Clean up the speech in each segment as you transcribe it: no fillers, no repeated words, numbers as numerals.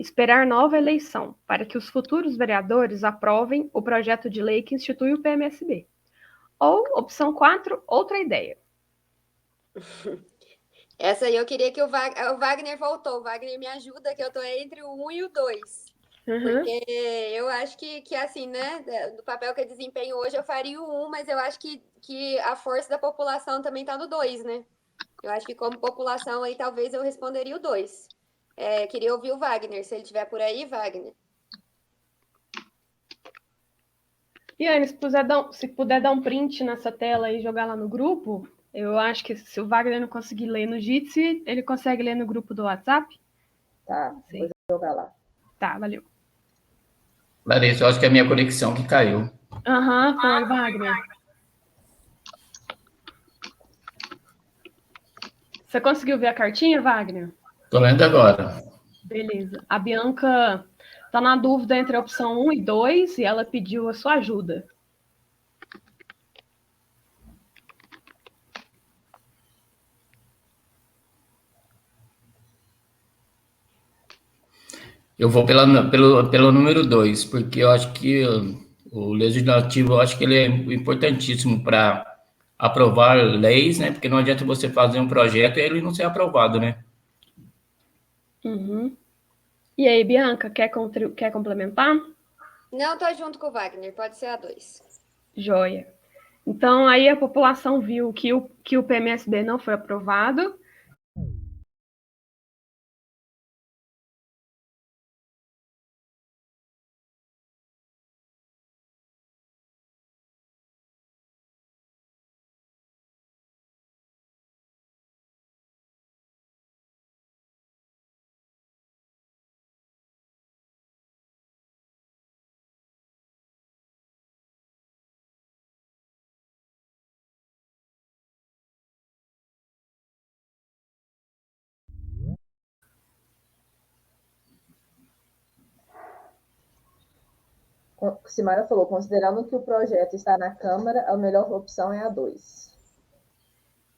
esperar nova eleição para que os futuros vereadores aprovem o projeto de lei que institui o PMSB. Ou, opção 4, outra ideia. Essa aí eu queria que o Wagner voltou. O Wagner me ajuda, que eu tô entre o 1 e o 2. Porque eu acho que assim, né? Do papel que eu desempenho hoje, eu faria o 1, mas eu acho que a força da população também tá no 2, né? Eu acho que como população aí, talvez eu responderia o 2. Queria ouvir o Wagner, se ele estiver por aí, Wagner. E aí, se puder dar um print nessa tela e jogar lá no grupo, eu acho que se o Wagner não conseguir ler no Jitsi, ele consegue ler no grupo do WhatsApp? Tá, vou jogar lá. Tá, valeu. Larissa, eu acho que é a minha conexão que caiu. Foi, Wagner. Você conseguiu ver a cartinha, Wagner? Tô lendo agora. Beleza. A Bianca tá na dúvida entre a opção 1 e 2 e ela pediu a sua ajuda. Eu vou pelo número 2, porque eu acho que o legislativo, eu acho que ele é importantíssimo para aprovar leis, né? Porque não adianta você fazer um projeto e ele não ser aprovado, né? Uhum. E aí, Bianca, quer complementar? Não, tô junto com o Wagner, pode ser a 2. Joia. Então, aí a população viu que o PMSB não foi aprovado. Simara falou, considerando que o projeto está na Câmara, a melhor opção é a 2.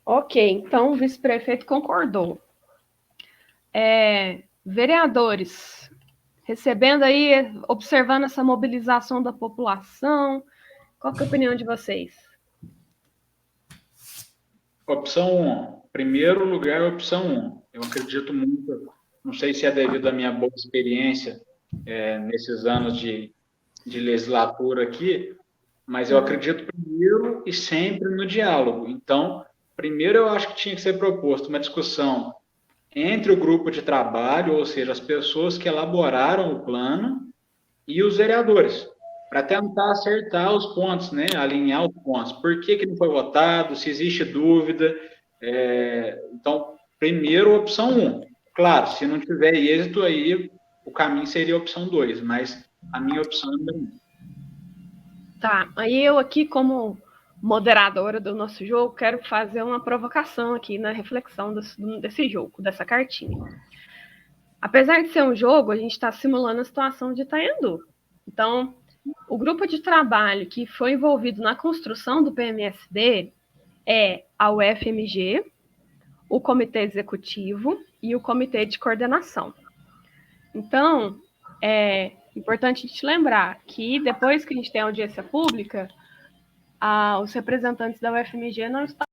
Ok, então o vice-prefeito concordou. Vereadores, recebendo aí, observando essa mobilização da população, qual que é a opinião de vocês? Opção 1. Primeiro lugar, opção 1. Eu acredito muito, não sei se é devido à minha boa experiência nesses anos de legislatura aqui, mas eu acredito primeiro e sempre no diálogo. Então, primeiro eu acho que tinha que ser proposto uma discussão entre o grupo de trabalho, ou seja, as pessoas que elaboraram o plano, e os vereadores, para tentar acertar os pontos, né? Alinhar os pontos. Por que não foi votado? Se existe dúvida. Então, primeiro, opção 1. Claro, se não tiver êxito, aí o caminho seria a opção 2, mas a minha opção é 1. Tá, aí eu aqui, como moderadora do nosso jogo, quero fazer uma provocação aqui na reflexão desse jogo, dessa cartinha. Apesar de ser um jogo, a gente está simulando a situação de Itaiandu. Então, o grupo de trabalho que foi envolvido na construção do PMSD é a UFMG, o Comitê Executivo e o Comitê de Coordenação. Então, é importante a gente lembrar que depois que a gente tem audiência pública, os representantes da UFMG não estão.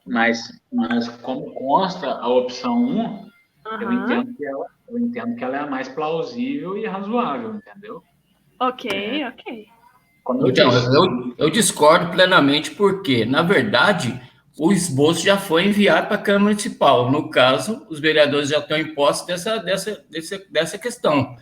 Mas como consta a opção 1, eu entendo que ela é a mais plausível e razoável, entendeu? Ok. Então, eu discordo plenamente porque, na verdade, o esboço já foi enviado para a Câmara Municipal. No caso, os vereadores já estão em posse dessa questão.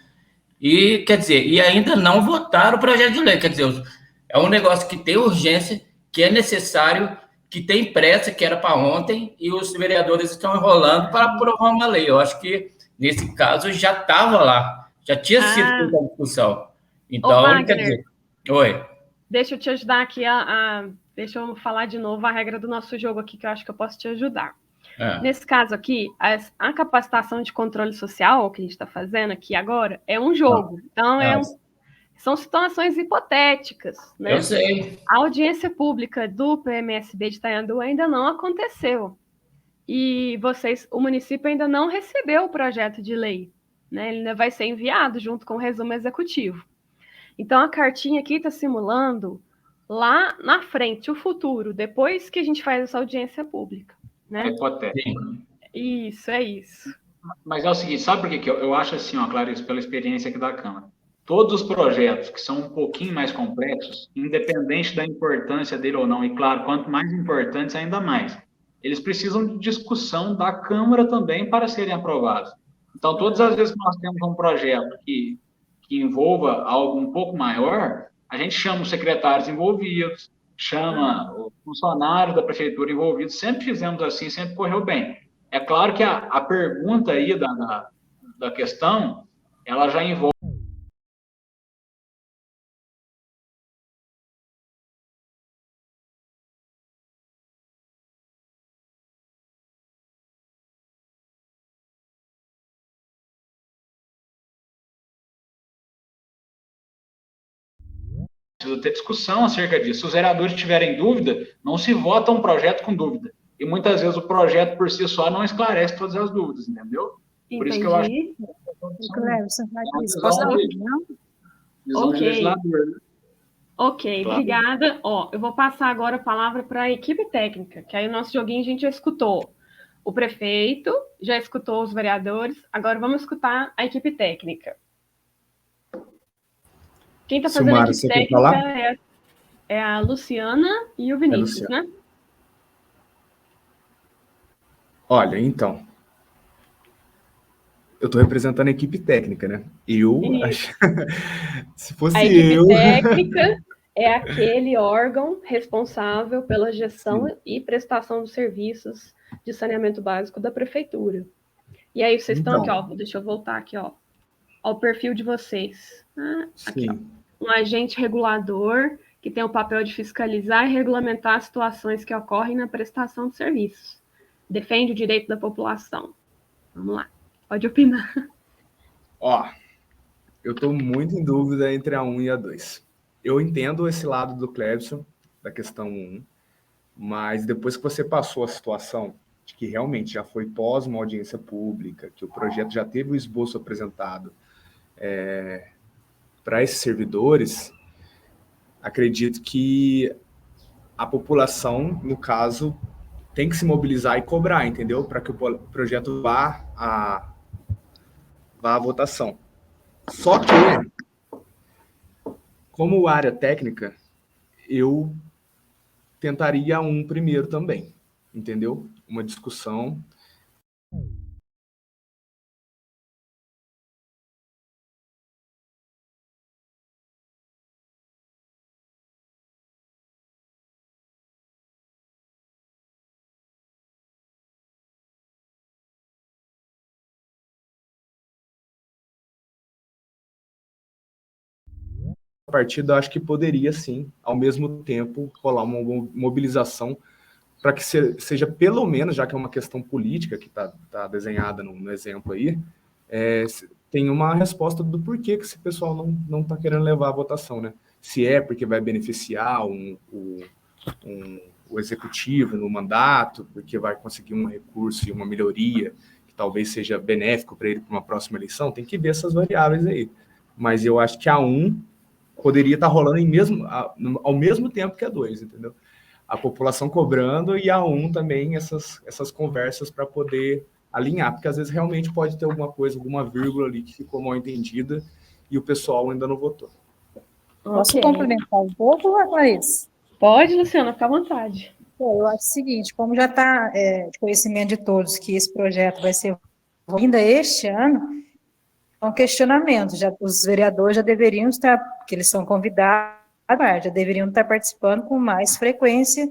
E, quer dizer, e ainda não votaram o projeto de lei. Quer dizer, é um negócio que tem urgência, que é necessário, que tem pressa, que era para ontem, e os vereadores estão enrolando para aprovar uma lei. Eu acho que, nesse caso, já estava lá, já tinha sido feita a discussão. Então, Wagner, quer dizer... Oi. Deixa eu te ajudar aqui deixa eu falar de novo a regra do nosso jogo aqui, que eu acho que eu posso te ajudar. Nesse caso aqui, a capacitação de controle social que a gente está fazendo aqui agora é um jogo. Então, são situações hipotéticas, né? Eu sei. A audiência pública do PMSB de Itanhandu ainda não aconteceu. E o município ainda não recebeu o projeto de lei, né? Ele ainda vai ser enviado junto com o resumo executivo. Então, a cartinha aqui está simulando lá na frente, o futuro, depois que a gente faz essa audiência pública, né? É hipotético. Isso, é isso. Mas é o seguinte, sabe por que eu acho assim, ó, Clarice, pela experiência aqui da Câmara? Todos os projetos que são um pouquinho mais complexos, independente da importância dele ou não, e claro, quanto mais importantes, ainda mais, eles precisam de discussão da Câmara também para serem aprovados. Então, todas as vezes que nós temos um projeto que envolva algo um pouco maior, a gente chama os secretários envolvidos, chama os funcionários da prefeitura envolvidos, sempre fizemos assim, sempre correu bem. É claro que a pergunta aí da questão, ela já envolve precisa ter discussão acerca disso. Se os vereadores tiverem dúvida, não se vota um projeto com dúvida. E muitas vezes o projeto por si só não esclarece todas as dúvidas, entendeu? Entendi. Por isso que eu acho que Posso dar uma opinião? Visão de legislador, né? Ok, claro. Obrigada. Eu vou passar agora a palavra para a equipe técnica, que aí o nosso joguinho a gente já escutou o prefeito, já escutou os vereadores, agora vamos escutar a equipe técnica. Quem está fazendo a equipe técnica é a Luciana e o Vinícius, né? Olha, então, eu estou representando a equipe técnica, né? Se fosse a equipe técnica é aquele órgão responsável pela gestão e prestação dos serviços de saneamento básico da prefeitura. E aí vocês estão aqui, ó, deixa eu voltar aqui, ó, ao perfil de vocês. Aqui, ó, um agente regulador que tem o papel de fiscalizar e regulamentar as situações que ocorrem na prestação de serviços. Defende o direito da população. Vamos lá, pode opinar. Eu estou muito em dúvida entre a 1 e a 2. Eu entendo esse lado do Clebson, da questão 1, mas depois que você passou a situação de que realmente já foi pós uma audiência pública, que o projeto já teve o esboço apresentado para esses servidores, acredito que a população, no caso, tem que se mobilizar e cobrar, entendeu? Para que o projeto vá à votação. Só que, como área técnica, eu tentaria um primeiro também, entendeu? Uma discussão. A partida, acho que poderia, sim, ao mesmo tempo, rolar uma mobilização para que seja, pelo menos, já que é uma questão política que está desenhada no exemplo aí, tem uma resposta do porquê que esse pessoal não está querendo levar a votação, né? Se é porque vai beneficiar o executivo no mandato, porque vai conseguir um recurso e uma melhoria que talvez seja benéfico para ele para uma próxima eleição, tem que ver essas variáveis aí. Mas eu acho que a 1 poderia estar rolando ao mesmo tempo que a 2, entendeu? A população cobrando e a 1 também essas conversas para poder alinhar, porque às vezes realmente pode ter alguma coisa, alguma vírgula ali que ficou mal entendida e o pessoal ainda não votou. Posso complementar um pouco, Clarice? Pode, Luciana, fica à vontade. Eu acho o seguinte, como já está de conhecimento de todos que esse projeto vai ser ainda este ano, é um questionamento, os vereadores já deveriam estar, porque eles são convidados, já deveriam estar participando com mais frequência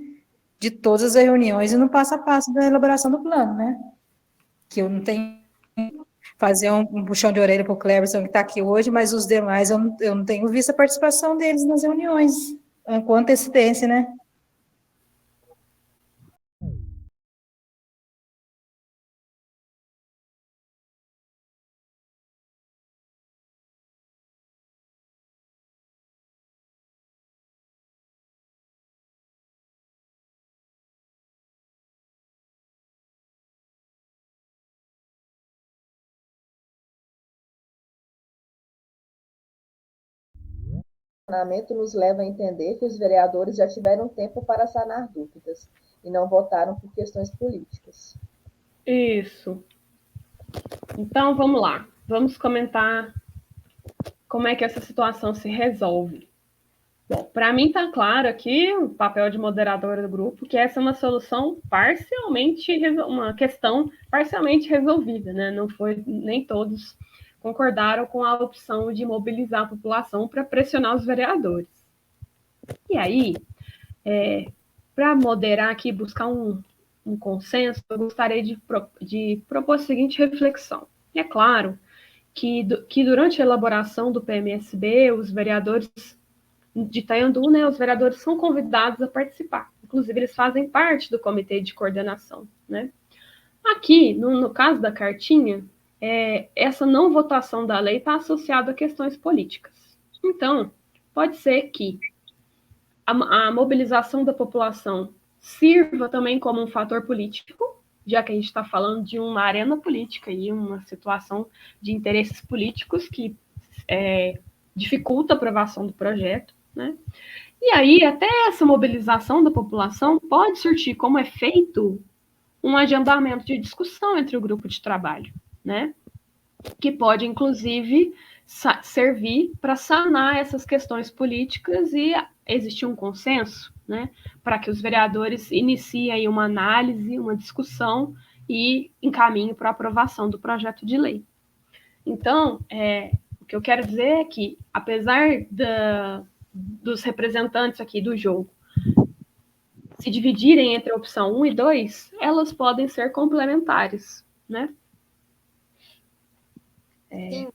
de todas as reuniões e no passo a passo da elaboração do plano, né? Que eu não tenho fazer um puxão de orelha para o Cleberson que está aqui hoje, mas os demais eu não tenho visto a participação deles nas reuniões, com antecedência, né? questionamento nos leva a entender que os vereadores já tiveram tempo para sanar dúvidas e não votaram por questões políticas. Isso. Então, vamos lá. Vamos comentar como é que essa situação se resolve. Bom, para mim está claro aqui o papel de moderadora do grupo, que essa é uma solução uma questão parcialmente resolvida, né? Não foi, nem todos concordaram com a opção de mobilizar a população para pressionar os vereadores. E aí, para moderar aqui, buscar um consenso, eu gostaria de propor a seguinte reflexão. É claro que durante a elaboração do PMSB, os vereadores de Itaiandu, né, os vereadores são convidados a participar. Inclusive, eles fazem parte do comitê de coordenação, né? Aqui, no caso da cartinha, essa não votação da lei está associada a questões políticas. Então, pode ser que a mobilização da população sirva também como um fator político, já que a gente está falando de uma arena política e uma situação de interesses políticos que dificulta a aprovação do projeto, né? E aí, até essa mobilização da população pode surtir como efeito um agendamento de discussão entre o grupo de trabalho, né? Que pode, inclusive, servir para sanar essas questões políticas e existir um consenso, né? Para que os vereadores iniciem aí uma análise, uma discussão e encaminhem para a aprovação do projeto de lei. Então, o que eu quero dizer é que, apesar dos representantes aqui do jogo se dividirem entre a opção 1 e 2, elas podem ser complementares, né? Sim.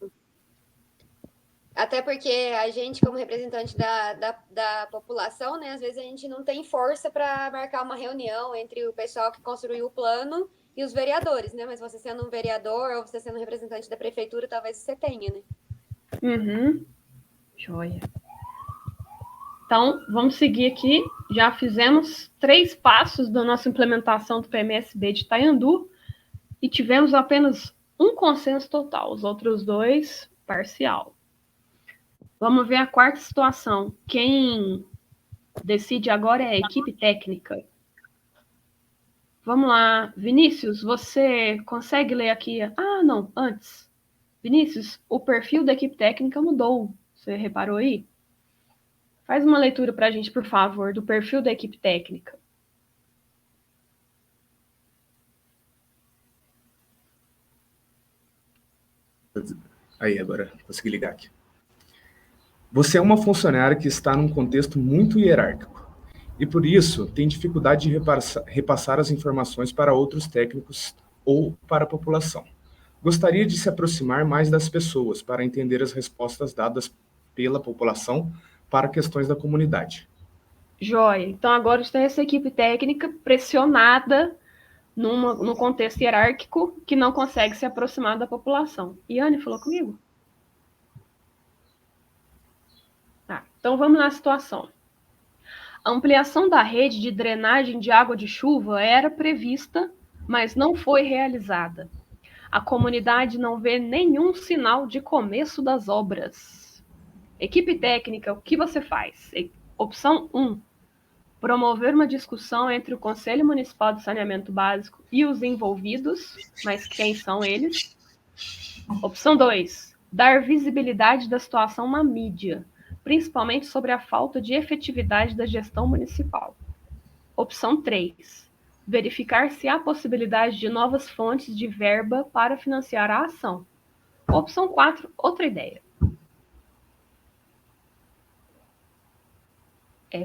Até porque a gente, como representante da população, né, às vezes a gente não tem força para marcar uma reunião entre o pessoal que construiu o plano e os vereadores, né? Mas você sendo um vereador ou você sendo um representante da prefeitura, talvez você tenha, né? Uhum. Joia. Então, vamos seguir aqui. Já fizemos 3 passos da nossa implementação do PMSB de Itaiandu e tivemos apenas um consenso total, os outros 2, parcial. Vamos ver a quarta situação. Quem decide agora é a equipe técnica. Vamos lá. Vinícius, você consegue ler aqui? Ah, não, antes. Vinícius, o perfil da equipe técnica mudou. Você reparou aí? Faz uma leitura para a gente, por favor, do perfil da equipe técnica. Aí, agora consegui ligar aqui. Você é uma funcionária que está num contexto muito hierárquico e, por isso, tem dificuldade de repassar as informações para outros técnicos ou para a população. Gostaria de se aproximar mais das pessoas para entender as respostas dadas pela população para questões da comunidade. Joia. Então, agora está essa equipe técnica pressionada num contexto hierárquico que não consegue se aproximar da população. Iane falou comigo? Tá, então vamos na situação. A ampliação da rede de drenagem de água de chuva era prevista, mas não foi realizada. A comunidade não vê nenhum sinal de começo das obras. Equipe técnica, o que você faz? Opção 1. Promover uma discussão entre o Conselho Municipal de Saneamento Básico e os envolvidos, mas quem são eles? Opção 2. Dar visibilidade da situação na mídia, principalmente sobre a falta de efetividade da gestão municipal. Opção 3. Verificar se há possibilidade de novas fontes de verba para financiar a ação. Opção 4. Outra ideia.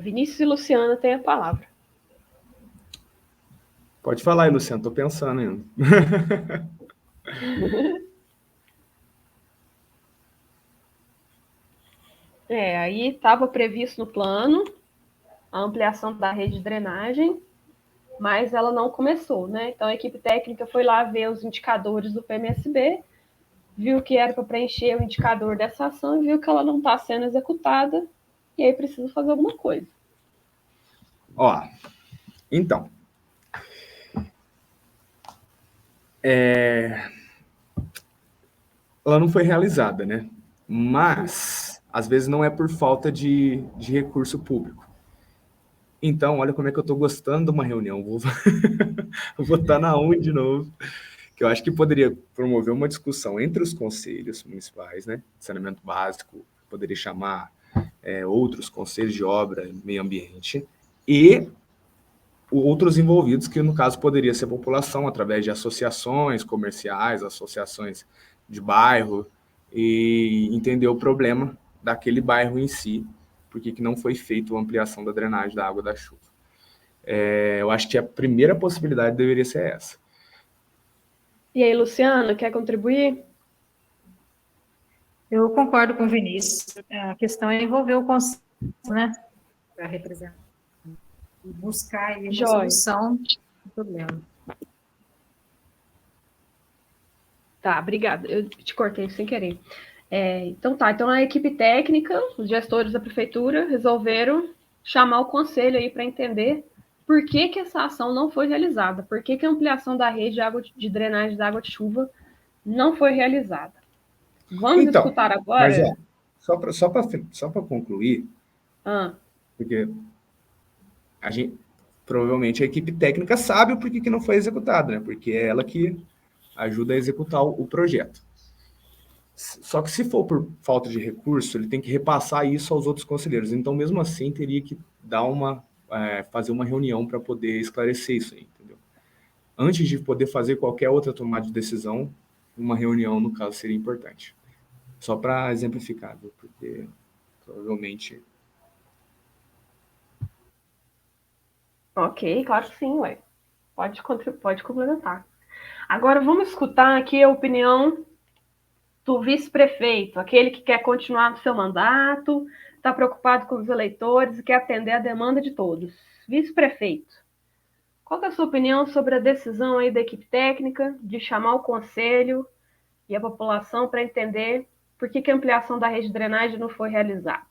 Vinícius e Luciana têm a palavra. Pode falar aí, Luciano, estou pensando ainda. Aí estava previsto no plano a ampliação da rede de drenagem, mas ela não começou, né? Então a equipe técnica foi lá ver os indicadores do PMSB, viu que era para preencher o indicador dessa ação e viu que ela não está sendo executada, e aí precisa fazer alguma coisa. Ó, então, ela não foi realizada, né? Mas às vezes não é por falta de recurso público. Então, olha como é que eu estou gostando de uma reunião. Vou votar na 1 de novo, que eu acho que poderia promover uma discussão entre os conselhos municipais, né? Saneamento básico, poderia chamar outros conselhos de obra, meio ambiente, e outros envolvidos, que no caso poderia ser a população, através de associações comerciais, associações de bairro, e entender o problema daquele bairro em si, por que não foi feita a ampliação da drenagem da água da chuva. Eu acho que a primeira possibilidade deveria ser essa. E aí, Luciana, quer contribuir? Eu concordo com o Vinícius. A questão é envolver o conselho, né, para representar e buscar aí uma solução do problema. Tá, obrigada. Eu te cortei sem querer. Então a equipe técnica, os gestores da prefeitura, resolveram chamar o conselho aí para entender por que essa ação não foi realizada, por que a ampliação da rede de drenagem da água de chuva não foi realizada. Vamos escutar agora. Mas, só para concluir, porque provavelmente a equipe técnica sabe o porquê que não foi executado, né? Porque é ela que ajuda a executar o projeto. Só que se for por falta de recurso, ele tem que repassar isso aos outros conselheiros. Então, mesmo assim, teria que fazer uma reunião para poder esclarecer isso aí, entendeu? Antes de poder fazer qualquer outra tomada de decisão, uma reunião, no caso, seria importante. Só para exemplificar, viu? Porque provavelmente... Ok, claro que sim, ué. Pode complementar. Agora vamos escutar aqui a opinião do vice-prefeito, aquele que quer continuar no seu mandato, está preocupado com os eleitores e quer atender a demanda de todos. Vice-prefeito, qual é a sua opinião sobre a decisão aí da equipe técnica de chamar o conselho e a população para entender por que a ampliação da rede de drenagem não foi realizada?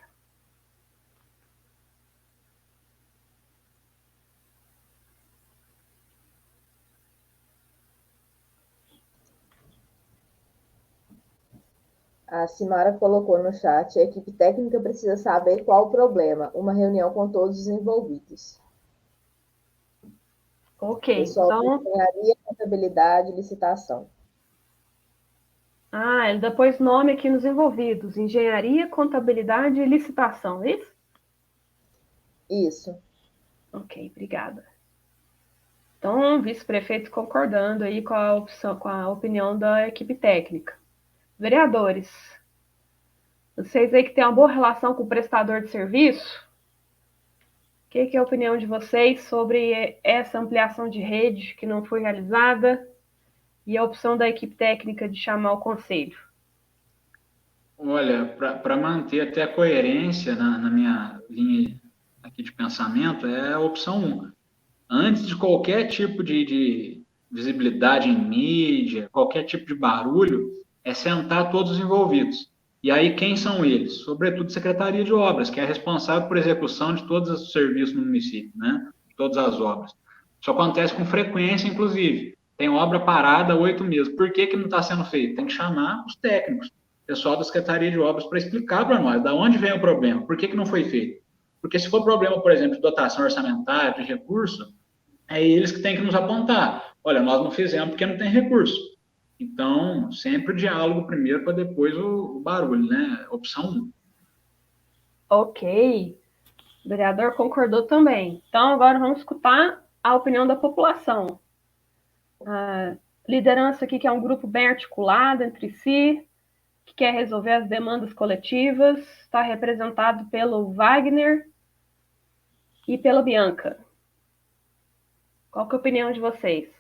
A Simara colocou no chat: a equipe técnica precisa saber qual o problema. Uma reunião com todos os envolvidos. Ok, pessoal, então... engenharia, contabilidade, licitação. Ele depois nome aqui nos envolvidos: engenharia, contabilidade e licitação, é isso? Isso. Ok, obrigada. Então, vice-prefeito concordando aí com a opinião da equipe técnica. Vereadores, vocês aí que têm uma boa relação com o prestador de serviço, o que é a opinião de vocês sobre essa ampliação de rede que não foi realizada e a opção da equipe técnica de chamar o conselho? Olha, para manter até a coerência na minha linha aqui de pensamento, é a opção 1. Antes de qualquer tipo de visibilidade em mídia, qualquer tipo de barulho, é sentar todos os envolvidos. E aí, quem são eles? Sobretudo a Secretaria de Obras, que é responsável por execução de todos os serviços no município, né? Todas as obras. Isso acontece com frequência, inclusive. Tem obra parada há 8 meses. Por que não está sendo feito? Tem que chamar os técnicos, pessoal da Secretaria de Obras, para explicar para nós de onde vem o problema, por que não foi feito. Porque se for problema, por exemplo, de dotação orçamentária, de recurso, é eles que têm que nos apontar. Olha, nós não fizemos porque não tem recurso. Então, sempre o diálogo primeiro para depois o barulho, né? Opção 1. Ok. O vereador concordou também. Então, agora vamos escutar a opinião da população. A liderança aqui, que é um grupo bem articulado entre si, que quer resolver as demandas coletivas, está representado pelo Wagner e pela Bianca. Qual que é a opinião de vocês?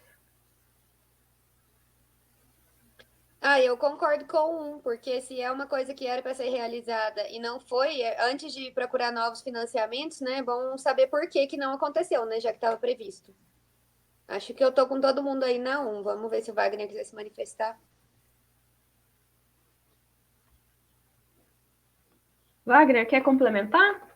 Eu concordo com porque se é uma coisa que era para ser realizada e não foi, antes de procurar novos financiamentos, né, é bom saber por que não aconteceu, né, já que estava previsto. Acho que eu tô com todo mundo aí na 1. Vamos ver se o Wagner quiser se manifestar. Wagner, quer complementar?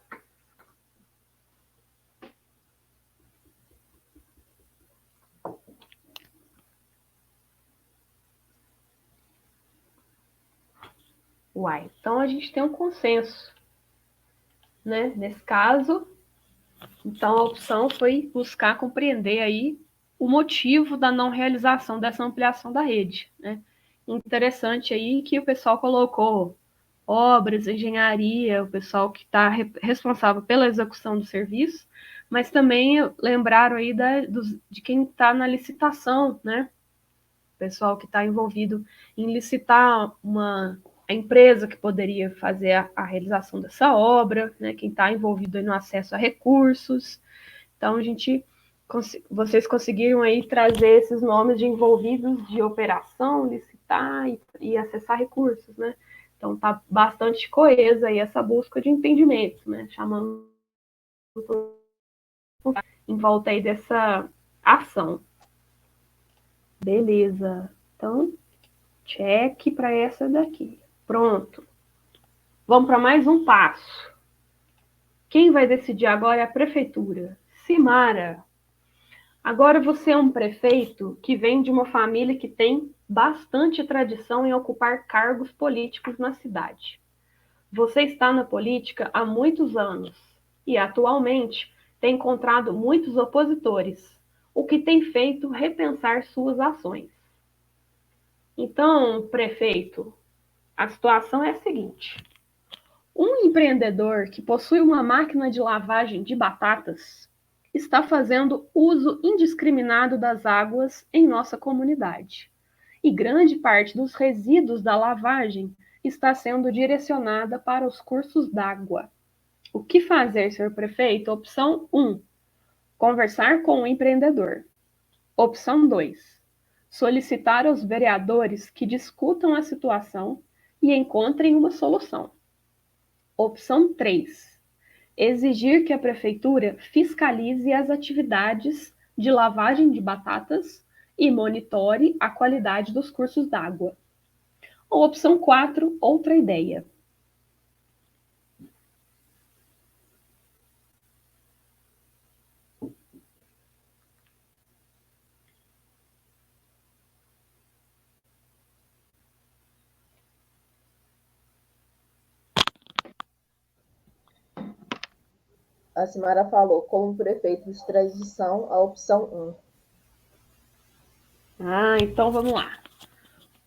Uai, então a gente tem um consenso, né? Nesse caso, então a opção foi buscar compreender aí o motivo da não realização dessa ampliação da rede, né? Interessante aí que o pessoal colocou obras, engenharia, o pessoal que está responsável pela execução do serviço, mas também lembraram aí de quem está na licitação, né? O pessoal que está envolvido em licitar a empresa que poderia fazer a realização dessa obra, né? Quem está envolvido no acesso a recursos. Então, vocês conseguiram aí trazer esses nomes de envolvidos de operação, licitar e acessar recursos, né? Então, está bastante coesa aí essa busca de entendimento, né? Chamando em volta aí dessa ação. Beleza. Então, check para essa daqui. Pronto. Vamos para mais um passo. Quem vai decidir agora é a prefeitura. Simara, agora você é um prefeito que vem de uma família que tem bastante tradição em ocupar cargos políticos na cidade. Você está na política há muitos anos e, atualmente, tem encontrado muitos opositores, o que tem feito repensar suas ações. Então, prefeito, a situação é a seguinte. Um empreendedor que possui uma máquina de lavagem de batatas está fazendo uso indiscriminado das águas em nossa comunidade. E grande parte dos resíduos da lavagem está sendo direcionada para os cursos d'água. O que fazer, senhor prefeito? Opção 1, conversar com o empreendedor. Opção 2, solicitar aos vereadores que discutam a situação e encontrem uma solução. Opção 3, exigir que a prefeitura fiscalize as atividades de lavagem de batatas e monitore a qualidade dos cursos d'água. Ou opção 4, outra ideia. A Simara falou, como prefeito de transição, a opção 1. Então vamos lá.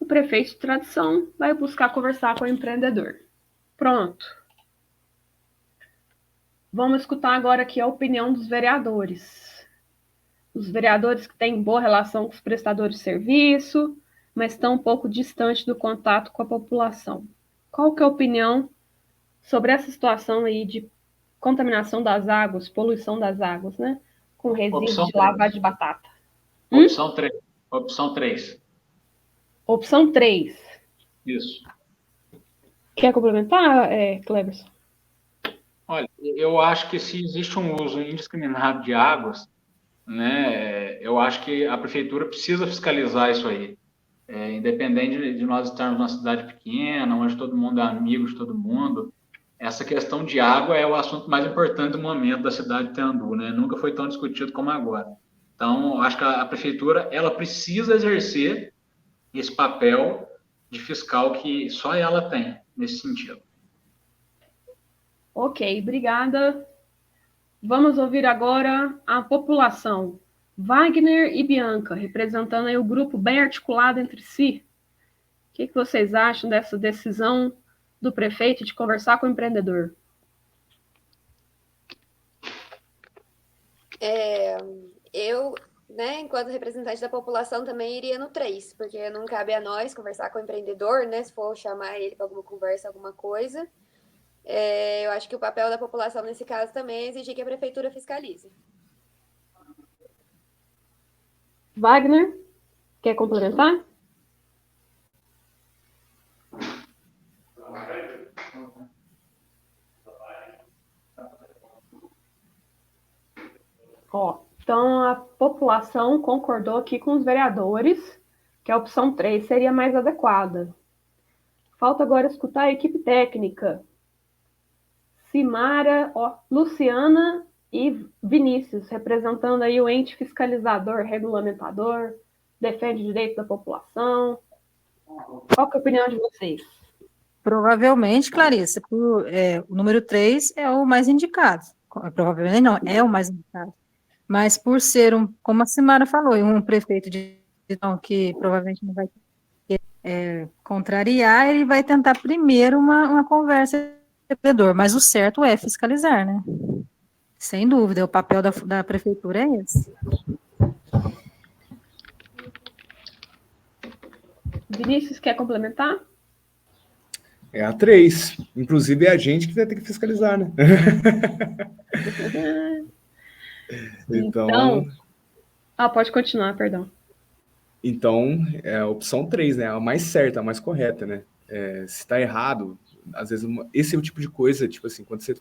O prefeito de tradição vai buscar conversar com o empreendedor. Pronto. Vamos escutar agora aqui a opinião dos vereadores. Os vereadores que têm boa relação com os prestadores de serviço, mas estão um pouco distantes do contato com a população. Qual que é a opinião sobre essa situação aí de contaminação das águas, poluição das águas, né? Com resíduos de lavagem de batata. Opção 3. Opção 3. Opção 3. Isso. Quer complementar, Cleberson? Olha, eu acho que se existe um uso indiscriminado de águas, né, eu acho que a prefeitura precisa fiscalizar isso aí. Independente de nós estarmos numa cidade pequena, onde todo mundo é amigo de todo mundo, essa questão de água é o assunto mais importante do momento da cidade de Itandu, né? Nunca foi tão discutido como agora. Então, acho que a prefeitura ela precisa exercer esse papel de fiscal que só ela tem nesse sentido. Ok, obrigada. Vamos ouvir agora a população. Wagner e Bianca, representando aí o grupo bem articulado entre si. O que vocês acham dessa decisão do prefeito de conversar com o empreendedor? Eu, né, enquanto representante da população, também iria no 3, porque não cabe a nós conversar com o empreendedor, né? Se for chamar ele para alguma conversa, alguma coisa. Eu acho que o papel da população, nesse caso, também é exigir que a prefeitura fiscalize. Wagner, quer complementar? Então a população concordou aqui com os vereadores que a opção 3 seria mais adequada. Falta agora escutar a equipe técnica. Simara, Luciana e Vinícius, representando aí o ente fiscalizador, regulamentador, defende o direito da população. Qual que é a opinião de vocês? provavelmente, Clarissa, o número 3 é o mais indicado. Provavelmente não, é o mais indicado. Mas por ser como a Simara falou, um prefeito que provavelmente não vai contrariar, ele vai tentar primeiro uma conversa com o empreendedor, mas o certo é fiscalizar, né? Sem dúvida, o papel da prefeitura é esse. Vinícius, quer complementar? É a 3. Inclusive, é a gente que vai ter que fiscalizar, né? Então... pode continuar, perdão. Então, é a opção 3, né? A mais certa, a mais correta, né? Se está errado, às vezes, esse é o tipo de coisa, tipo assim, quando você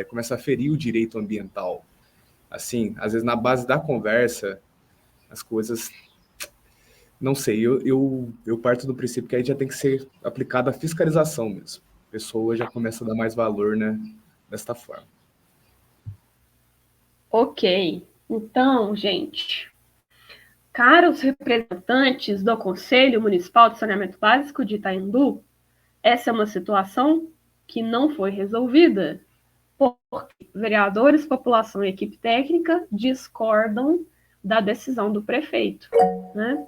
começa a ferir o direito ambiental, assim, às vezes na base da conversa, as coisas... Não sei, eu parto do princípio que aí já tem que ser aplicada a fiscalização mesmo. A pessoa já começa a dar mais valor, né, desta forma. Ok. Então, gente, caros representantes do Conselho Municipal de Saneamento Básico de Itaindu, essa é uma situação que não foi resolvida, porque vereadores, população e equipe técnica discordam da decisão do prefeito, né?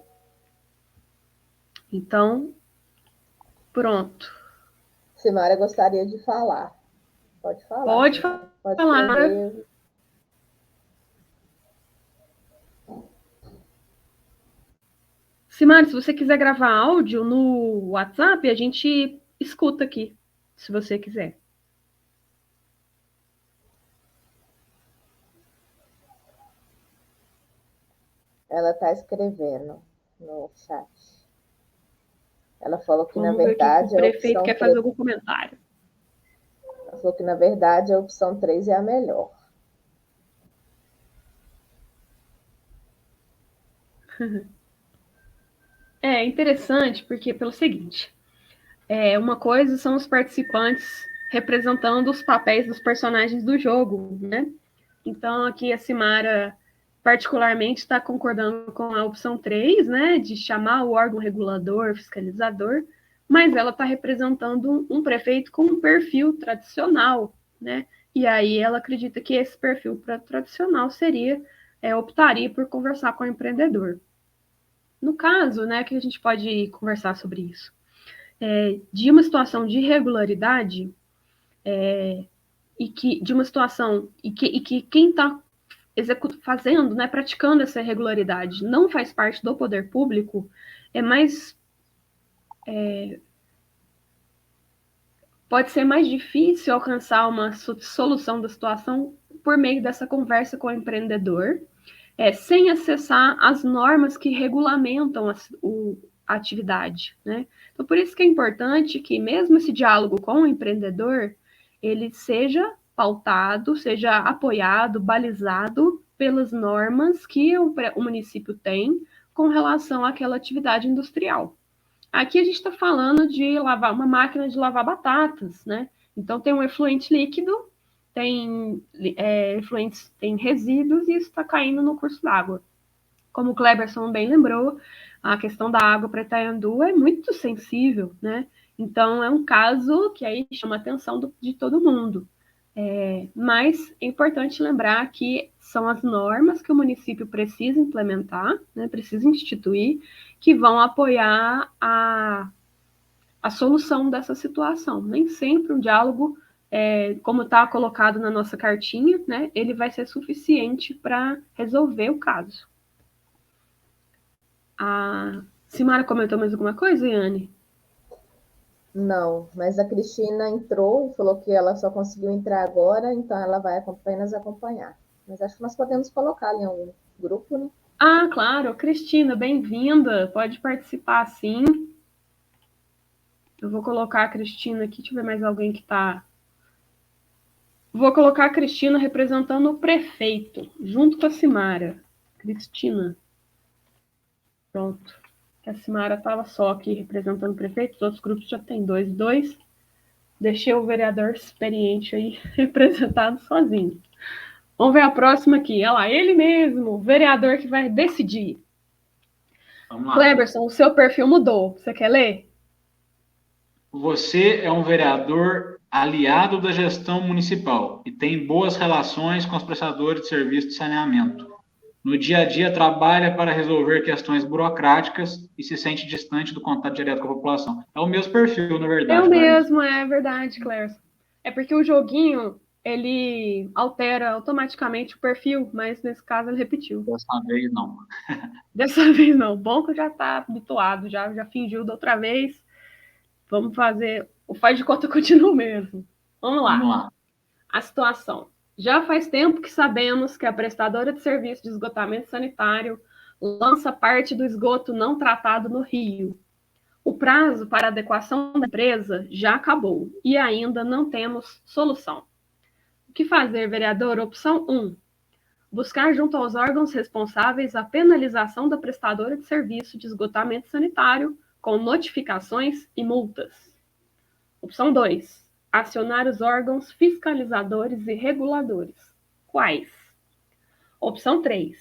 Então, pronto. Simara gostaria de falar. Pode falar. Pode falar. Escrever. Simara, se você quiser gravar áudio no WhatsApp, a gente escuta aqui, se você quiser. Ela está escrevendo no chat. Ela falou que, Vamos na verdade, ver o prefeito quer fazer algum comentário. Ela falou que, na verdade, a opção 3 é a melhor. É interessante porque, pelo seguinte, uma coisa são os participantes representando os papéis dos personagens do jogo, né? Então, aqui a Simara particularmente está concordando com a opção 3, né, de chamar o órgão regulador, fiscalizador, mas ela está representando um prefeito com um perfil tradicional, né? E aí ela acredita que esse perfil tradicional optaria por conversar com o empreendedor. No caso, né, que a gente pode conversar sobre isso, de uma situação de irregularidade, de uma situação e que quem está fazendo, né, praticando essa irregularidade não faz parte do poder público, pode ser mais difícil alcançar uma solução da situação por meio dessa conversa com o empreendedor, sem acessar as normas que regulamentam a atividade, né? Então, por isso que é importante que mesmo esse diálogo com o empreendedor, ele seja pautado, seja apoiado, balizado pelas normas que o município tem com relação àquela atividade industrial. Aqui a gente está falando de lavar uma máquina de lavar batatas, né? Então tem um efluente líquido, tem efluentes, tem resíduos e isso está caindo no curso d'água. Como o Cleberson bem lembrou, a questão da água para Itaindu é muito sensível, né? Então é um caso que aí chama a atenção de todo mundo. Mas é importante lembrar que são as normas que o município precisa implementar, né, precisa instituir, que vão apoiar a solução dessa situação. Nem sempre um diálogo, como está colocado na nossa cartinha, né, ele vai ser suficiente para resolver o caso. A Simara comentou mais alguma coisa, Iane? Não, mas a Cristina entrou e falou que ela só conseguiu entrar agora, então ela vai apenas acompanhar. Mas acho que nós podemos colocar em algum grupo, né? Ah, claro. Cristina, bem-vinda. Pode participar, sim. Eu vou colocar a Cristina aqui. Deixa eu ver mais alguém que está... Vou colocar a Cristina representando o prefeito, junto com a Simara. Cristina. Pronto. A Simara estava só aqui representando o prefeito, os outros grupos já tem 2. Deixei o vereador experiente aí representado sozinho. Vamos ver a próxima aqui. Olha lá, ele mesmo, o vereador que vai decidir. Vamos lá. Cleberson, o seu perfil mudou. Você quer ler? você é um vereador aliado da gestão municipal e tem boas relações com os prestadores de serviço de saneamento. No dia a dia, trabalha para resolver questões burocráticas e se sente distante do contato direto com a população. É o mesmo perfil, na verdade. Eu mesmo, é verdade, Claire. É porque o joguinho, ele altera automaticamente o perfil, mas nesse caso ele repetiu. Dessa vez, não. Dessa vez não. Bom que já está habituado, já fingiu da outra vez. Vamos fazer... O faz de conta continua mesmo. Vamos lá. A situação. Já faz tempo que sabemos que a prestadora de serviço de esgotamento sanitário lança parte do esgoto não tratado no rio. O prazo para adequação da empresa já acabou e ainda não temos solução. O que fazer, vereador? Opção 1. Buscar junto aos órgãos responsáveis a penalização da prestadora de serviço de esgotamento sanitário com notificações e multas. Opção 2. Acionar os órgãos fiscalizadores e reguladores. Quais? Opção 3.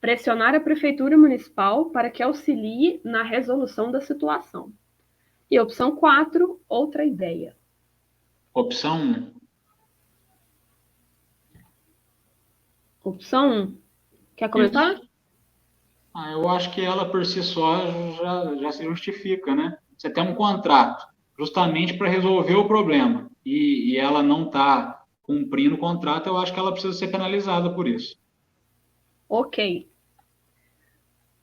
Pressionar a Prefeitura Municipal para que auxilie na resolução da situação. E opção 4, outra ideia. Opção 1. Opção 1. Quer comentar? Eu acho que ela por si só já se justifica, né? Você tem um contrato justamente para resolver o problema e ela não está cumprindo o contrato, eu acho que ela precisa ser penalizada por isso. Ok.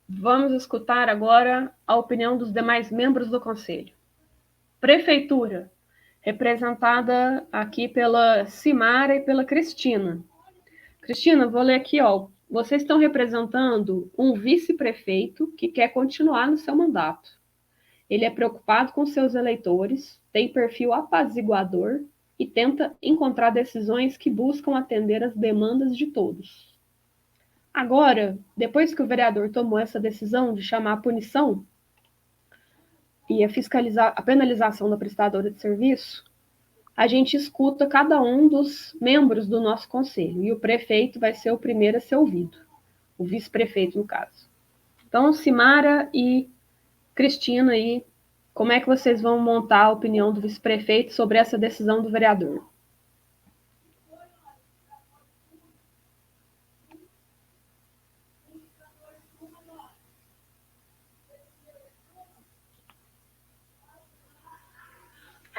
Vamos escutar agora a opinião dos demais membros do Conselho. Prefeitura, representada aqui pela Cimara e pela Cristina. Cristina, vou ler aqui, ó. Vocês estão representando um vice-prefeito que quer continuar no seu mandato. Ele é preocupado com seus eleitores, tem perfil apaziguador e tenta encontrar decisões que buscam atender às demandas de todos. Agora, depois que o vereador tomou essa decisão de chamar a punição e a penalização da prestadora de serviço, a gente escuta cada um dos membros do nosso conselho, e o prefeito vai ser o primeiro a ser ouvido, o vice-prefeito, no caso. Então, Cimara e Cristina, aí, como é que vocês vão montar a opinião do vice-prefeito sobre essa decisão do vereador?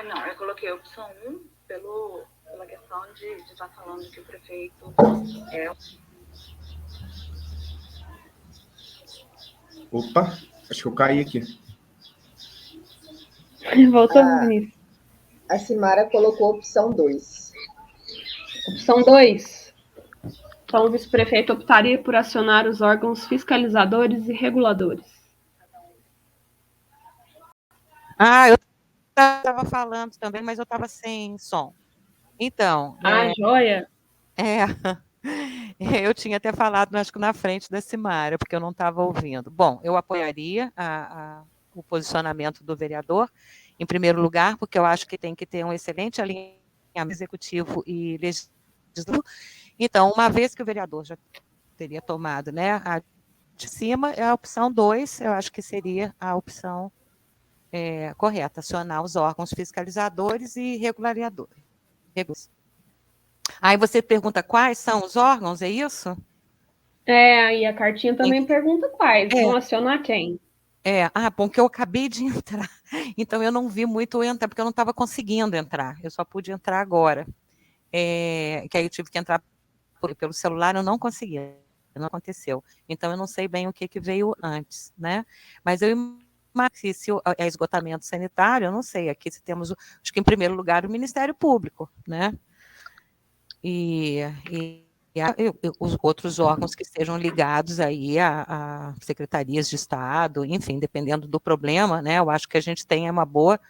Não, eu coloquei a opção 1 pela questão de estar falando que o prefeito é... Opa, acho que eu caí aqui. Voltou, Vinícius. A Cimara colocou a opção 2. Opção 2. Então, o vice-prefeito optaria por acionar os órgãos fiscalizadores e reguladores. Eu estava falando também, mas eu estava sem som. Então... joia! Eu tinha até falado, acho que na frente da Cimara, porque eu não estava ouvindo. Bom, eu apoiaria o posicionamento do vereador, em primeiro lugar, porque eu acho que tem que ter um excelente alinhamento executivo e legislativo. Então, uma vez que o vereador já teria tomado, né, a de cima, a opção 2, eu acho que seria a opção correta, acionar os órgãos fiscalizadores e reguladores. Aí você pergunta quais são os órgãos, é isso? E a cartinha também pergunta quais. Vão acionar quem? Bom, que eu acabei de entrar, então eu não vi muito entrar, porque eu não estava conseguindo entrar, eu só pude entrar agora, que aí eu tive que entrar pelo celular, eu não conseguia, não aconteceu, então eu não sei bem o que veio antes, né, mas eu imagino se é esgotamento sanitário, eu não sei, aqui se temos, acho que em primeiro lugar o Ministério Público, né, e os outros órgãos que estejam ligados aí a secretarias de Estado, enfim, dependendo do problema, né, eu acho que a gente tem uma boa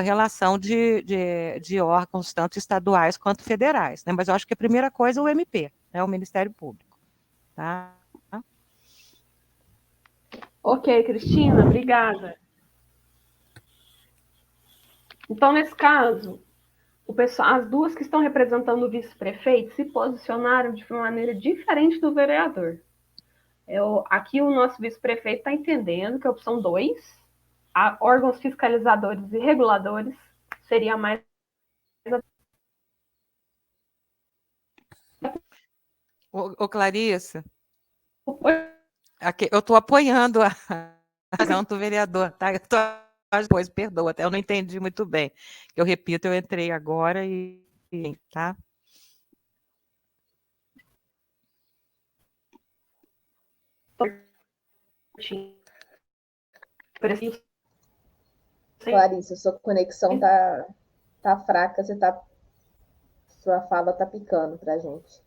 relação de órgãos, tanto estaduais quanto federais, né, mas eu acho que a primeira coisa é o MP, né, o Ministério Público. Tá? Ok, Cristina, obrigada. Então, nesse caso, as duas que estão representando o vice-prefeito se posicionaram de uma maneira diferente do vereador. Aqui o nosso vice-prefeito está entendendo que a opção 2, órgãos fiscalizadores e reguladores seria mais. Ô, Clarissa, aqui, eu estou apoiando a razão do vereador, tá? Eu tô, depois, perdoa, até eu não entendi muito bem. Eu repito, eu entrei agora tá? Clarissa, sua conexão tá fraca, sua fala tá picando pra gente.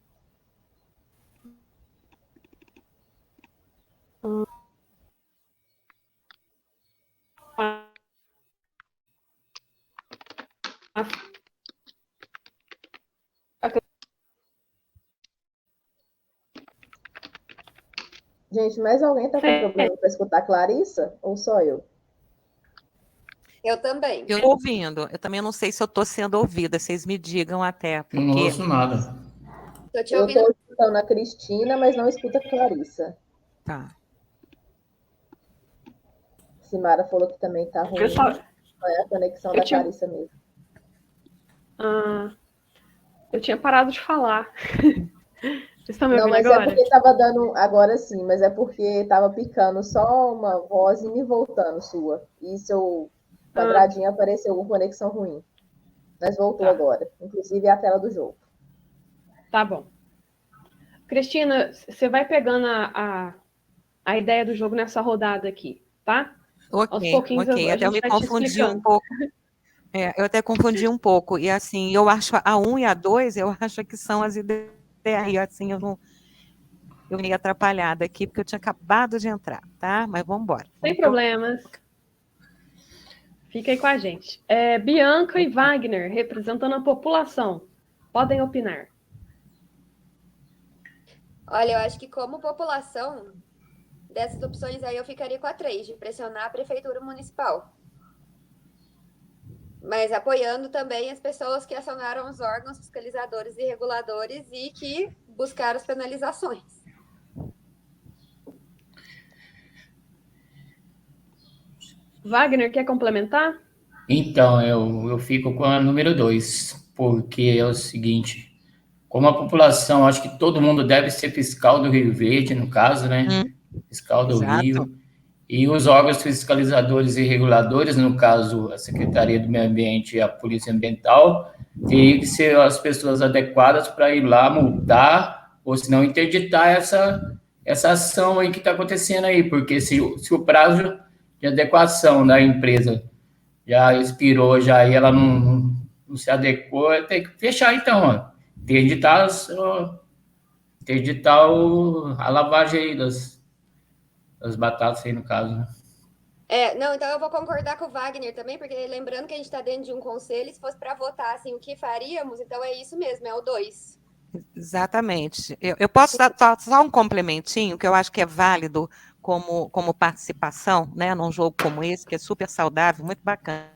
Gente, mais alguém tá com problema para escutar a Clarissa? Ou só eu? Eu também. Eu estou ouvindo. Eu também não sei se eu estou sendo ouvida. Vocês me digam até. Porque... Eu não ouço nada. Tô te Eu ouvindo. estou escutando a Cristina, mas não escuto a Clarissa. Tá. Simara falou que também tá ruim. É a conexão da Clarissa mesmo. Eu tinha parado de falar. Vocês estão me Não, ouvindo mas agora? é porque tava dando. Agora sim, mas é porque tava picando só uma voz e me voltando sua. E seu quadradinho apareceu com conexão ruim. Mas voltou agora. Inclusive é a tela do jogo. Tá bom. Cristina, você vai pegando a ideia do jogo nessa rodada aqui, tá? Aos pouquinhos Até eu me confundi um pouco. Eu até confundi um pouco. E assim, eu acho a 1 e a 2, eu acho que são as ideias. E assim, eu meio atrapalhada aqui, porque eu tinha acabado de entrar, tá? Mas vamos embora. Sem problemas. Fica aí com a gente. Bianca e Wagner, representando a população. Podem opinar. Olha, eu acho que como população, dessas opções aí eu ficaria com a 3, de pressionar a prefeitura municipal. Mas apoiando também as pessoas que acionaram os órgãos fiscalizadores e reguladores e que buscaram as penalizações. Wagner, quer complementar? Então, eu fico com a número 2, porque é o seguinte, como a população, acho que todo mundo deve ser fiscal do Rio Verde, no caso, né? Fiscal do Rio. E os órgãos fiscalizadores e reguladores, no caso, a Secretaria do Meio Ambiente e a Polícia Ambiental, teriam que ser as pessoas adequadas para ir lá multar, ou se não interditar essa ação aí que está acontecendo aí, porque se o prazo de adequação da empresa já expirou, já e ela não se adequou, tem que fechar então, ó. Interditar a lavagem aí das batatas aí, no caso, né? Não, então eu vou concordar com o Wagner também, porque lembrando que a gente está dentro de um conselho, se fosse para votar assim, o que faríamos, então é isso mesmo, é o 2. Exatamente. Eu posso dar só um complementinho, que eu acho que é válido como participação, né, num jogo como esse, que é super saudável, muito bacana.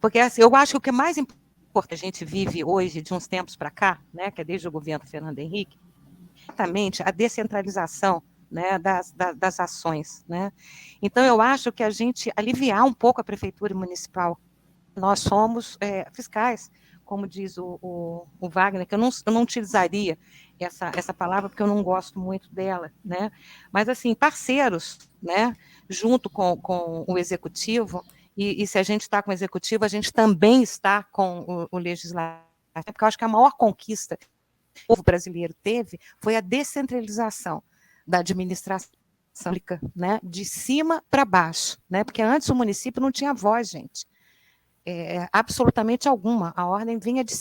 Porque assim, eu acho que o que é mais importante a gente vive hoje, de uns tempos para cá, né, que é desde o governo Fernando Henrique, exatamente a descentralização, né, das ações, né? Então, eu acho que a gente aliviar um pouco a prefeitura municipal. Nós somos fiscais, como diz o Wagner, que eu não utilizaria essa palavra, porque eu não gosto muito dela, né? Mas, assim, parceiros, né, junto com o executivo, e se a gente está com o executivo, a gente também está com o legislativo, porque eu acho que a maior conquista que o povo brasileiro teve foi a descentralização da administração pública, né, de cima para baixo, né, porque antes o município não tinha voz, gente, absolutamente alguma, a ordem vinha de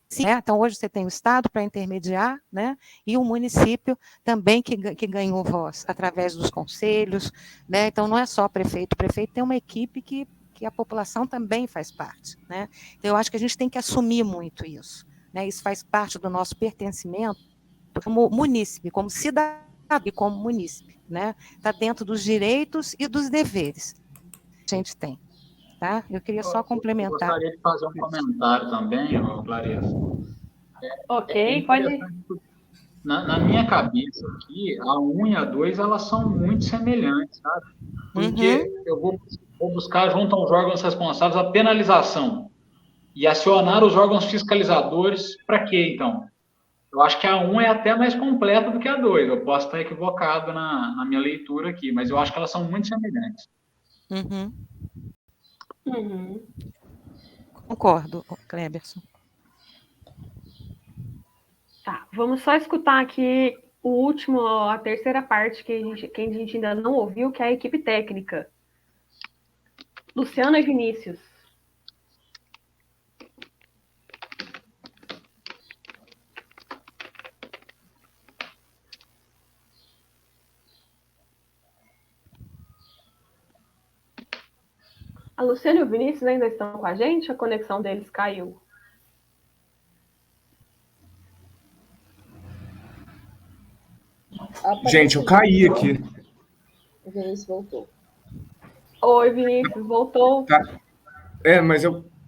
cima, né? Então hoje você tem o Estado para intermediar, né, e o município também que ganhou voz, através dos conselhos, né, então não é só o prefeito tem uma equipe que a população também faz parte, né, então eu acho que a gente tem que assumir muito isso, né, isso faz parte do nosso pertencimento como munícipe, como cidadão, e como munícipe, né? Está dentro dos direitos e dos deveres que a gente tem, tá? Eu queria só complementar. Eu gostaria de fazer um comentário também, Clarissa. Ok, pode. Na minha cabeça aqui, a 1 e a 2, elas são muito semelhantes, sabe? Porque eu vou Vou buscar junto aos órgãos responsáveis a penalização e acionar os órgãos fiscalizadores para quê, então? Eu acho que a 1 é até mais completa do que a 2. Eu posso estar equivocado na minha leitura aqui, mas eu acho que elas são muito semelhantes. Concordo, Cleberson. Tá, vamos só escutar aqui a terceira parte que a gente ainda não ouviu, que é a equipe técnica. Luciana e Vinícius. A Luciana e o Vinícius ainda estão com a gente? A conexão deles caiu. Gente, eu caí aqui. O Vinícius voltou. Oi, Vinícius, voltou. Tá. Mas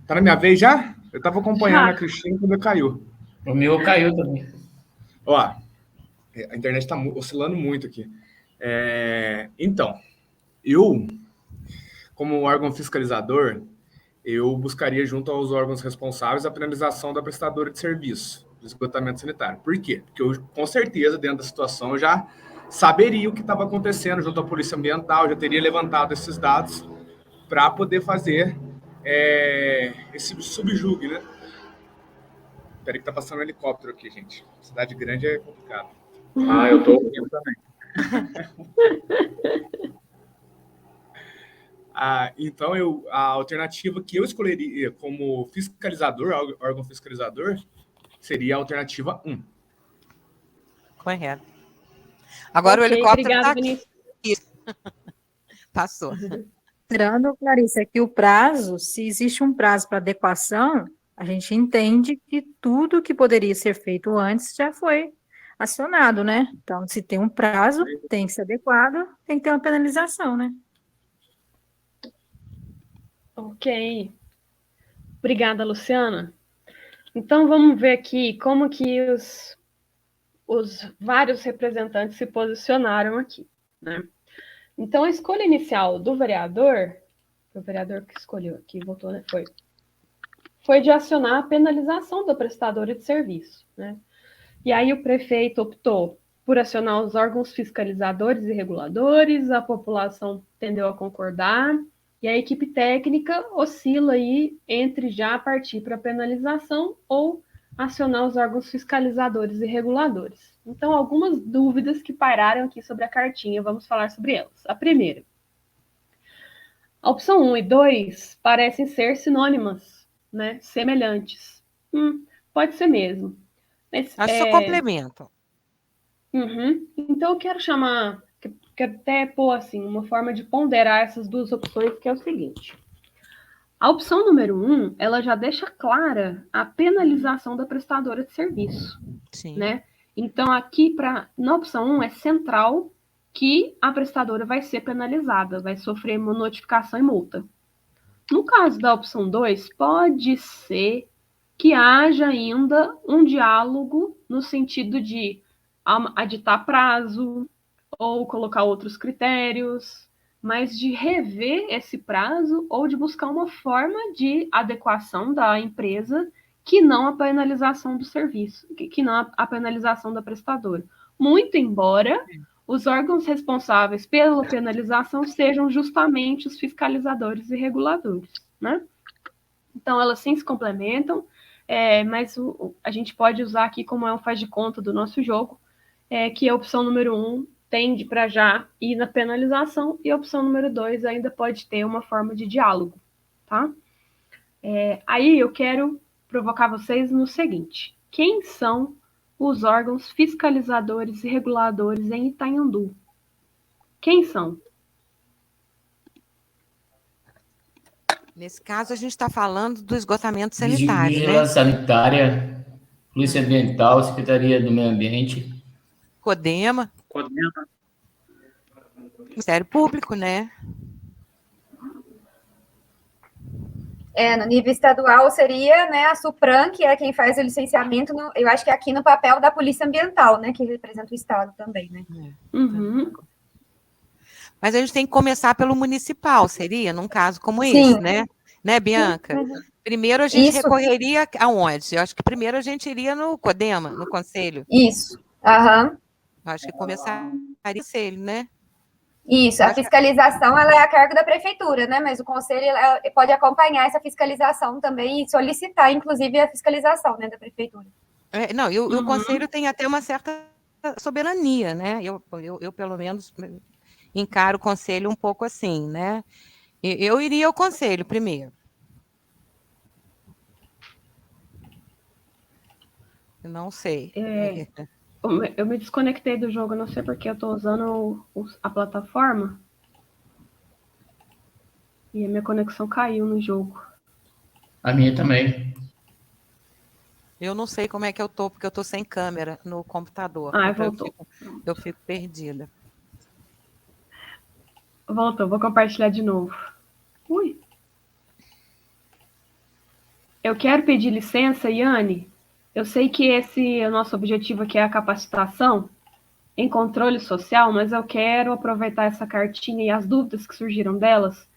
tá na minha vez já? Eu estava acompanhando a Cristina quando caiu. O meu caiu também. Ó, a internet está oscilando muito aqui. Então, eu, como órgão fiscalizador, eu buscaria junto aos órgãos responsáveis a penalização da prestadora de serviço de esgotamento sanitário. Por quê? Porque eu, com certeza, dentro da situação, eu já saberia o que estava acontecendo junto à Polícia Ambiental, já teria levantado esses dados para poder fazer esse subjugue, né? Peraí que tá passando um helicóptero aqui, gente. Cidade grande é complicado. Eu tô ouvindo também. Então, a alternativa que eu escolheria como fiscalizador, órgão fiscalizador, seria a alternativa 1. Correto. Agora o helicóptero está aqui. Passou. Lembrando, Clarice, que o prazo, se existe um prazo para adequação, a gente entende que tudo que poderia ser feito antes já foi acionado, né? Então, se tem um prazo, tem que ser adequado, tem que ter uma penalização, né? Ok. Obrigada, Luciana. Então, vamos ver aqui como que os vários representantes se posicionaram aqui, né? Então, a escolha inicial do vereador, o vereador que escolheu aqui, votou, né? Foi de acionar a penalização da prestadora de serviço, né? E aí o prefeito optou por acionar os órgãos fiscalizadores e reguladores, a população tendeu a concordar, e a equipe técnica oscila aí entre já partir para a penalização ou acionar os órgãos fiscalizadores e reguladores. Então, algumas dúvidas que pairaram aqui sobre a cartinha, vamos falar sobre elas. A primeira. A opção 1 e 2 parecem ser sinônimas, né? Semelhantes. Pode ser mesmo. Mas, acho que complemento. Então, eu quero até pôr assim, uma forma de ponderar essas duas opções, que é o seguinte. A opção número 1, ela já deixa clara a penalização da prestadora de serviço. Sim. Né? Então, aqui, na opção 1, é central que a prestadora vai ser penalizada, vai sofrer uma notificação e multa. No caso da opção 2, pode ser que haja ainda um diálogo no sentido de aditar prazo ou colocar outros critérios, mas de rever esse prazo ou de buscar uma forma de adequação da empresa que não a penalização do serviço, que não a penalização da prestadora. Muito embora os órgãos responsáveis pela penalização sejam justamente os fiscalizadores e reguladores, né? Então, elas sim se complementam, mas a gente pode usar aqui como é um faz de conta do nosso jogo, que a opção número 1 tende para já ir na penalização e a opção número 2 ainda pode ter uma forma de diálogo, tá? Aí eu quero provocar vocês no seguinte: quem são os órgãos fiscalizadores e reguladores em Itanhandu? Quem são? Nesse caso, a gente está falando do esgotamento sanitário, Vigilância Sanitária, Polícia Ambiental, Secretaria do Meio Ambiente. CODEMA. Ministério Público, né? No nível estadual seria, né, a SUPRAM, que é quem faz o licenciamento, eu acho que é aqui no papel da Polícia Ambiental, né, que representa o Estado também, né? Mas a gente tem que começar pelo municipal, seria, num caso como Sim. esse, né? Né, Bianca? Primeiro a gente recorreria aonde? Eu acho que primeiro a gente iria no CODEMA, no conselho. Isso. Aham. Eu acho que começaria conselho, né? Isso, a fiscalização ela é a cargo da prefeitura, né? Mas o conselho pode acompanhar essa fiscalização também e solicitar, inclusive, a fiscalização, né, da prefeitura. Não, e o conselho tem até uma certa soberania, né? Eu pelo menos, encaro o conselho um pouco assim, né? Eu iria ao conselho primeiro. Eu não sei. Eu me desconectei do jogo, não sei porque eu estou usando a plataforma e a minha conexão caiu no jogo. A minha também. Eu não sei como é que eu tô, porque eu tô sem câmera no computador. Voltou. Eu fico perdida. Voltou, vou compartilhar de novo. Ui. Eu quero pedir licença, Yane. Eu sei que o nosso objetivo aqui é a capacitação em controle social, mas eu quero aproveitar essa cartinha e as dúvidas que surgiram delas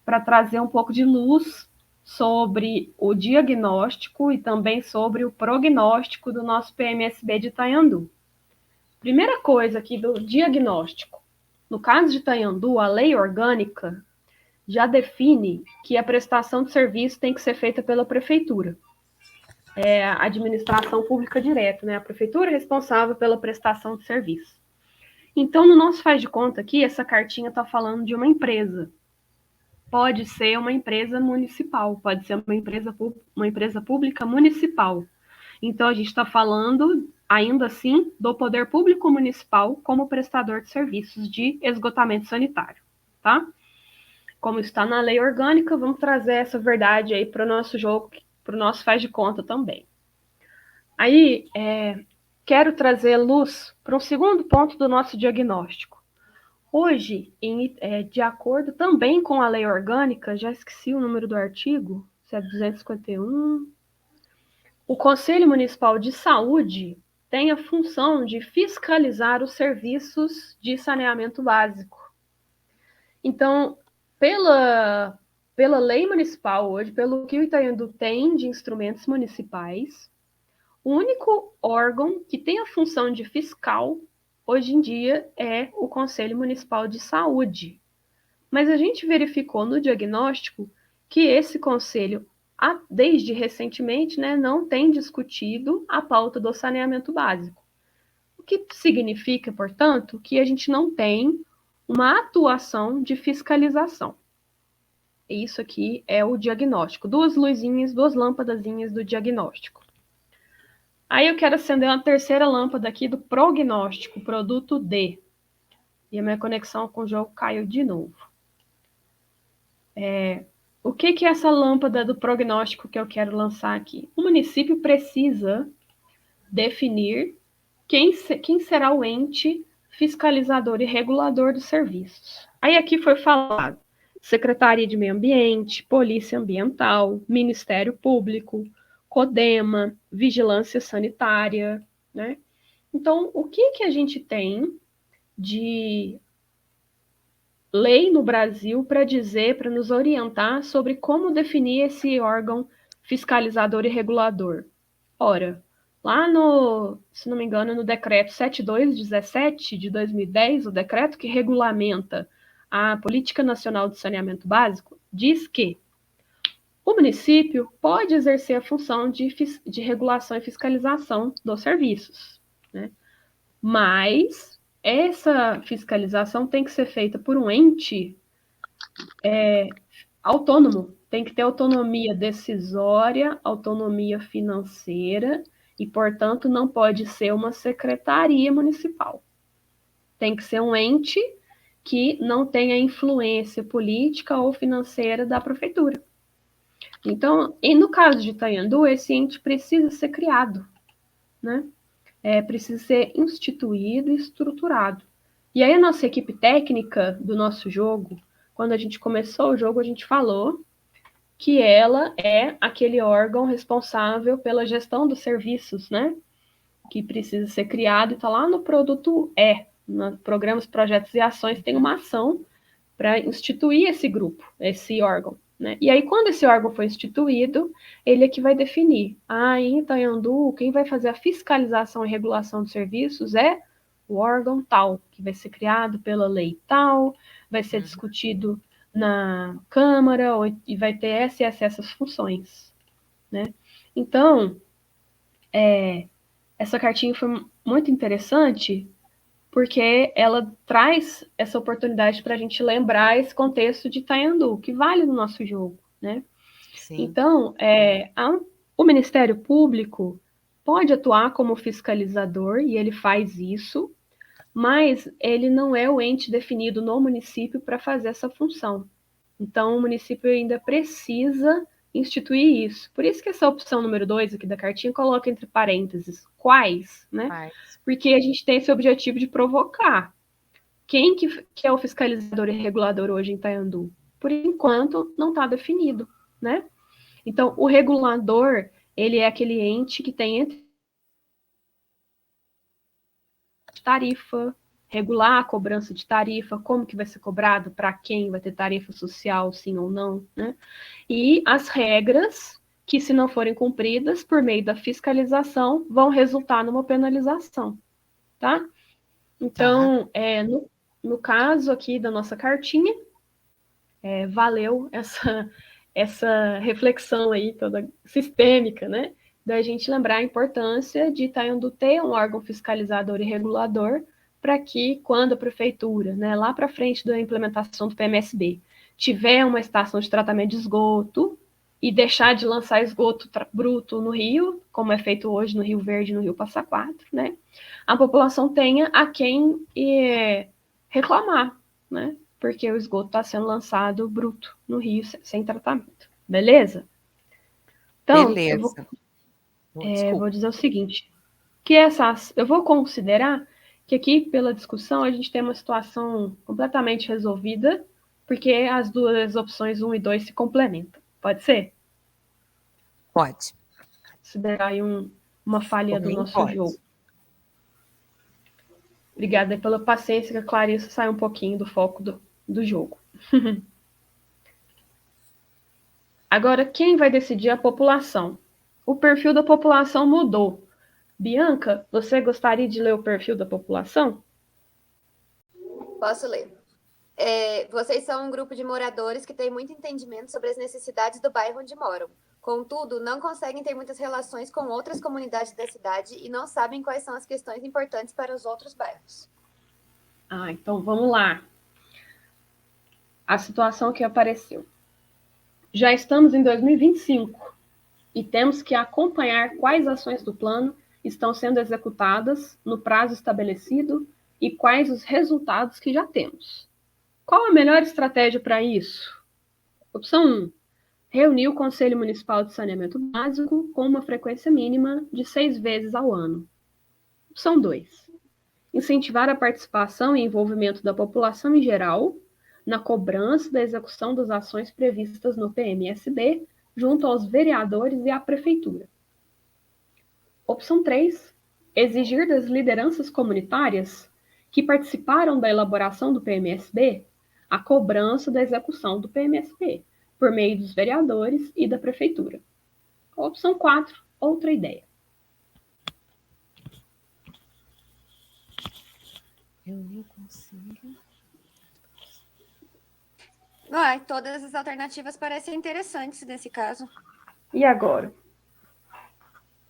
para trazer um pouco de luz sobre o diagnóstico e também sobre o prognóstico do nosso PMSB de Itanhandu. Primeira coisa aqui do diagnóstico. No caso de Itanhandu, a lei orgânica já define que a prestação de serviço tem que ser feita pela prefeitura. É a administração pública direta, né? A prefeitura é responsável pela prestação de serviço. Então, no nosso faz de conta aqui, essa cartinha está falando de uma empresa. Pode ser uma empresa municipal, pode ser uma empresa pública municipal. Então, a gente está falando, ainda assim, do poder público municipal como prestador de serviços de esgotamento sanitário, tá? Como está na lei orgânica, vamos trazer essa verdade aí para o nosso jogo, para o nosso faz de conta também. Aí, quero trazer luz para um segundo ponto do nosso diagnóstico. Hoje, de acordo também com a lei orgânica, já esqueci o número do artigo, se é 251, o Conselho Municipal de Saúde tem a função de fiscalizar os serviços de saneamento básico. Então, pela lei municipal hoje, pelo que o Itanhandu tem de instrumentos municipais, o único órgão que tem a função de fiscal, hoje em dia, é o Conselho Municipal de Saúde. Mas a gente verificou no diagnóstico que esse conselho, desde recentemente, né, não tem discutido a pauta do saneamento básico. O que significa, portanto, que a gente não tem uma atuação de fiscalização. Isso aqui é o diagnóstico. Duas luzinhas, duas lâmpadazinhas do diagnóstico. Aí eu quero acender uma terceira lâmpada aqui do prognóstico, produto D. E a minha conexão com o jogo caiu de novo. O que é essa lâmpada do prognóstico que eu quero lançar aqui? O município precisa definir quem será o ente fiscalizador e regulador dos serviços. Aí aqui foi falado Secretaria de Meio Ambiente, Polícia Ambiental, Ministério Público, CODEMA, Vigilância Sanitária, né? Então, o que a gente tem de lei no Brasil para dizer, para nos orientar sobre como definir esse órgão fiscalizador e regulador? Ora, lá se não me engano, no decreto 7217 de 2010, o decreto que regulamenta a Política Nacional de Saneamento Básico, diz que o município pode exercer a função de regulação e fiscalização dos serviços, né? Mas essa fiscalização tem que ser feita por um ente autônomo, tem que ter autonomia decisória, autonomia financeira e, portanto, não pode ser uma secretaria municipal. Tem que ser um ente que não tenha influência política ou financeira da prefeitura. Então, e no caso de Itanhandu, esse ente precisa ser criado, né? Precisa ser instituído e estruturado. E aí a nossa equipe técnica do nosso jogo, quando a gente começou o jogo, a gente falou que ela é aquele órgão responsável pela gestão dos serviços, né? Que precisa ser criado e está lá no produto E programas, projetos e ações, tem uma ação para instituir esse grupo, esse órgão, né? E aí, quando esse órgão foi instituído, ele é que vai definir. Em Itanhandu, quem vai fazer a fiscalização e regulação de serviços é o órgão tal, que vai ser criado pela lei tal, vai ser discutido na Câmara, e vai ter essas funções, né? Então, essa cartinha foi muito interessante, porque ela traz essa oportunidade para a gente lembrar esse contexto de Itanhandu, que vale no nosso jogo, né? Sim. Então, o Ministério Público pode atuar como fiscalizador, e ele faz isso, mas ele não é o ente definido no município para fazer essa função. Então, o município ainda precisa instituir isso. Por isso que essa opção número 2 aqui da cartinha coloca entre parênteses quais, né? Porque a gente tem esse objetivo de provocar. Quem que é o fiscalizador e regulador hoje em Itanhandu? Por enquanto, não está definido, né? Então, o regulador, ele é aquele ente que tem entre tarifa, regular a cobrança de tarifa, como que vai ser cobrado, para quem vai ter tarifa social, sim ou não, né? E as regras que, se não forem cumpridas por meio da fiscalização, vão resultar numa penalização, tá? Então, no caso aqui da nossa cartinha, valeu essa reflexão aí toda sistêmica, né? Da gente lembrar a importância de Itanhandu ter um órgão fiscalizador e regulador, para que, quando a prefeitura, né, lá para frente da implementação do PMSB, tiver uma estação de tratamento de esgoto e deixar de lançar esgoto bruto no rio, como é feito hoje no Rio Verde e no Rio Passa Quatro, né, a população tenha a quem reclamar, né, porque o esgoto está sendo lançado bruto no rio sem tratamento. Beleza? Então, beleza. Eu vou dizer o seguinte, que eu vou considerar que aqui, pela discussão, a gente tem uma situação completamente resolvida, porque as duas opções 1 e 2 se complementam. Pode ser? Pode. Considerar aí uma falha do nosso jogo. Obrigada pela paciência, que a Clarissa sai um pouquinho do foco do jogo. Agora, quem vai decidir? A população. O perfil da população mudou. Bianca, você gostaria de ler o perfil da população? Posso ler. Vocês são um grupo de moradores que tem muito entendimento sobre as necessidades do bairro onde moram. Contudo, não conseguem ter muitas relações com outras comunidades da cidade e não sabem quais são as questões importantes para os outros bairros. Então vamos lá. A situação que apareceu. Já estamos em 2025 e temos que acompanhar quais ações do plano estão sendo executadas no prazo estabelecido e quais os resultados que já temos. Qual a melhor estratégia para isso? Opção 1. Reunir o Conselho Municipal de Saneamento Básico com uma frequência mínima de 6 vezes ao ano. Opção 2. Incentivar a participação e envolvimento da população em geral na cobrança da execução das ações previstas no PMSB junto aos vereadores e à prefeitura. Opção 3. Exigir das lideranças comunitárias que participaram da elaboração do PMSB a cobrança da execução do PMSB por meio dos vereadores e da prefeitura. Opção 4. Outra ideia. Eu consigo. Todas as alternativas parecem interessantes nesse caso. E agora?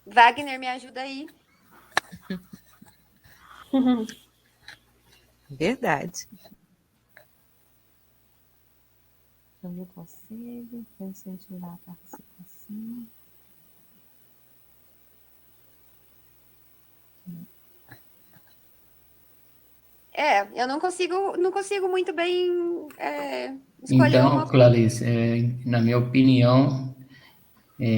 Wagner, me ajuda aí. Verdade. Eu consigo incentivar a participação. Eu não consigo muito bem escolher então, uma... Clarice, na minha opinião,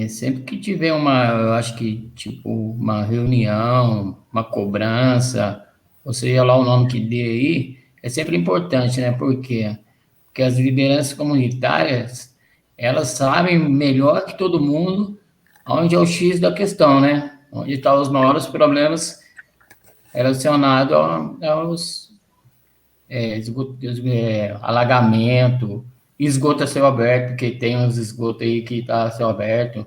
sempre que tiver eu acho que, tipo, uma reunião, uma cobrança, ou seja lá o nome que dê aí, é sempre importante, né? Por quê? Porque as lideranças comunitárias, elas sabem melhor que todo mundo onde é o X da questão, né? Onde estão os maiores problemas relacionados alagamento, esgoto a céu aberto, porque tem uns esgotos aí que tá a céu aberto,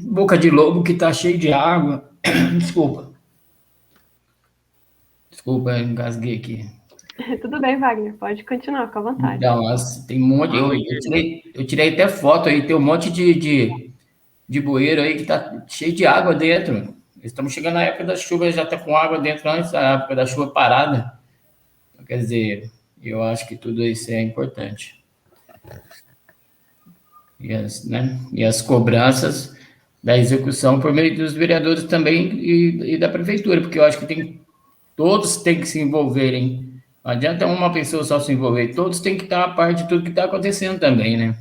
boca de lobo que tá cheio de água. Desculpa, engasguei aqui. Tudo bem, Wagner, pode continuar, fica à vontade. Então, tem um monte, eu tirei até foto aí, tem um monte de bueiro aí que tá cheio de água dentro. Estamos chegando na época da chuva, já tá com água dentro antes da época da chuva parada. Quer dizer, eu acho que tudo isso é importante. E as cobranças da execução por meio dos vereadores também e da prefeitura, porque eu acho que todos têm que se envolverem. Não adianta uma pessoa só se envolver, todos têm que estar a par de tudo que está acontecendo também, né?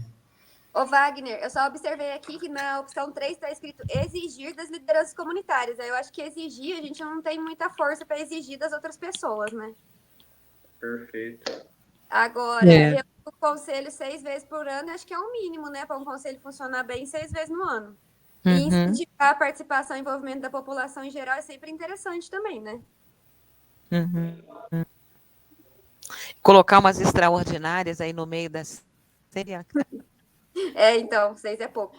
Ô, Wagner, eu só observei aqui que na opção 3 está escrito exigir das lideranças comunitárias. Aí eu acho que exigir, a gente não tem muita força para exigir das outras pessoas, né? Perfeito. Agora, o conselho 6 vezes por ano, acho que é o mínimo, né? Para um conselho funcionar bem 6 vezes no ano. E incentivar a participação e envolvimento da população em geral é sempre interessante também, né? Colocar umas extraordinárias aí no meio das... Seria... Então, 6 é pouco.